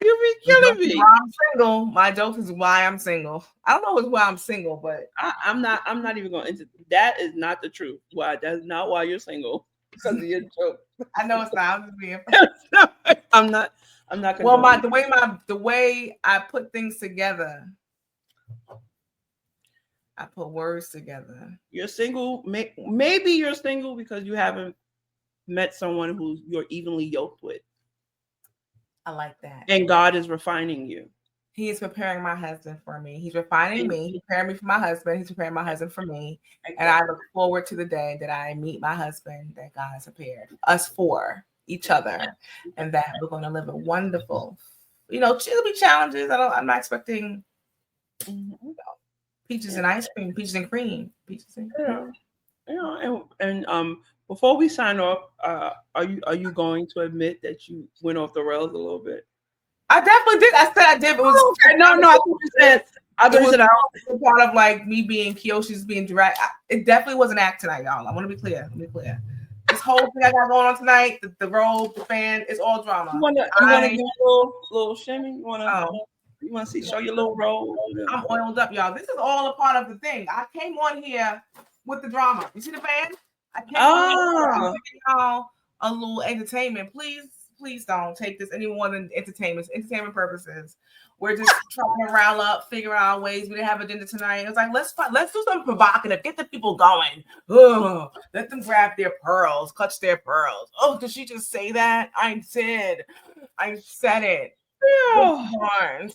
You be Them killing jokes is me. why I'm single. My joke is why I'm single. I don't know if it's why I'm single, but I'm not even going into that. Is not the truth. Why? That's not why you're single. Because of your joke. I know it's not. I'm just being. I'm not. I'm not. Well, Condoning. the way I put things together, I put words together. You're single. Maybe you're single because you haven't met someone who you're evenly yoked with, I like that. and God is refining you. He is preparing my husband for me. He's refining me. He's preparing me for my husband. He's preparing my husband for me. And I look forward to the day that I meet my husband that God has prepared us for each other, and that we're going to live a wonderful. There'll be challenges. I'm not expecting peaches and ice cream, peaches and cream, peaches and cream. And before we sign off, are you going to admit that you went off the rails a little bit? I definitely did. I said I did. It was no. I thought you said. I thought you said part of like me being Kyoshi's being direct. It definitely was an act tonight, y'all. I want to be clear. This whole thing I got going on tonight, the robe, the fan, it's all drama. You wanna do a little shimmy? You wanna see? Show your little robe. I'm oiled up, y'all. This is all a part of the thing. I came on here with the drama. You see the fan? I came on here giving y'all a little entertainment. Please don't take this any more than entertainment. It's entertainment purposes. We're just trying to rile up, figure out ways. We didn't have a dinner tonight. It was like, let's do something provocative. Get the people going. Ugh. Let them grab their pearls, clutch their pearls. Oh, did she just say that? I said it. Yeah.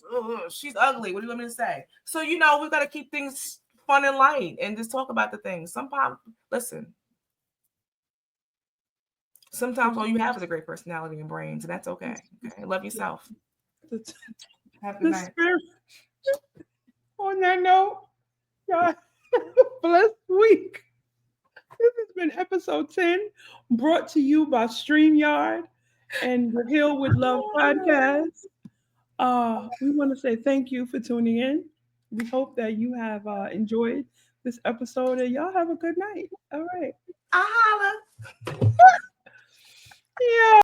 She's ugly. What do you want me to say? So, we've got to keep things fun and light and just talk about the things. Sometimes all you have is a great personality and brains, and that's okay. Love yourself. Have a good night. On that note, y'all, blessed week. This has been episode 10, brought to you by StreamYard and the Heal with Love podcast. We want to say thank you for tuning in. We hope that you have enjoyed this episode, and y'all have a good night. All right. I holla. Yeah.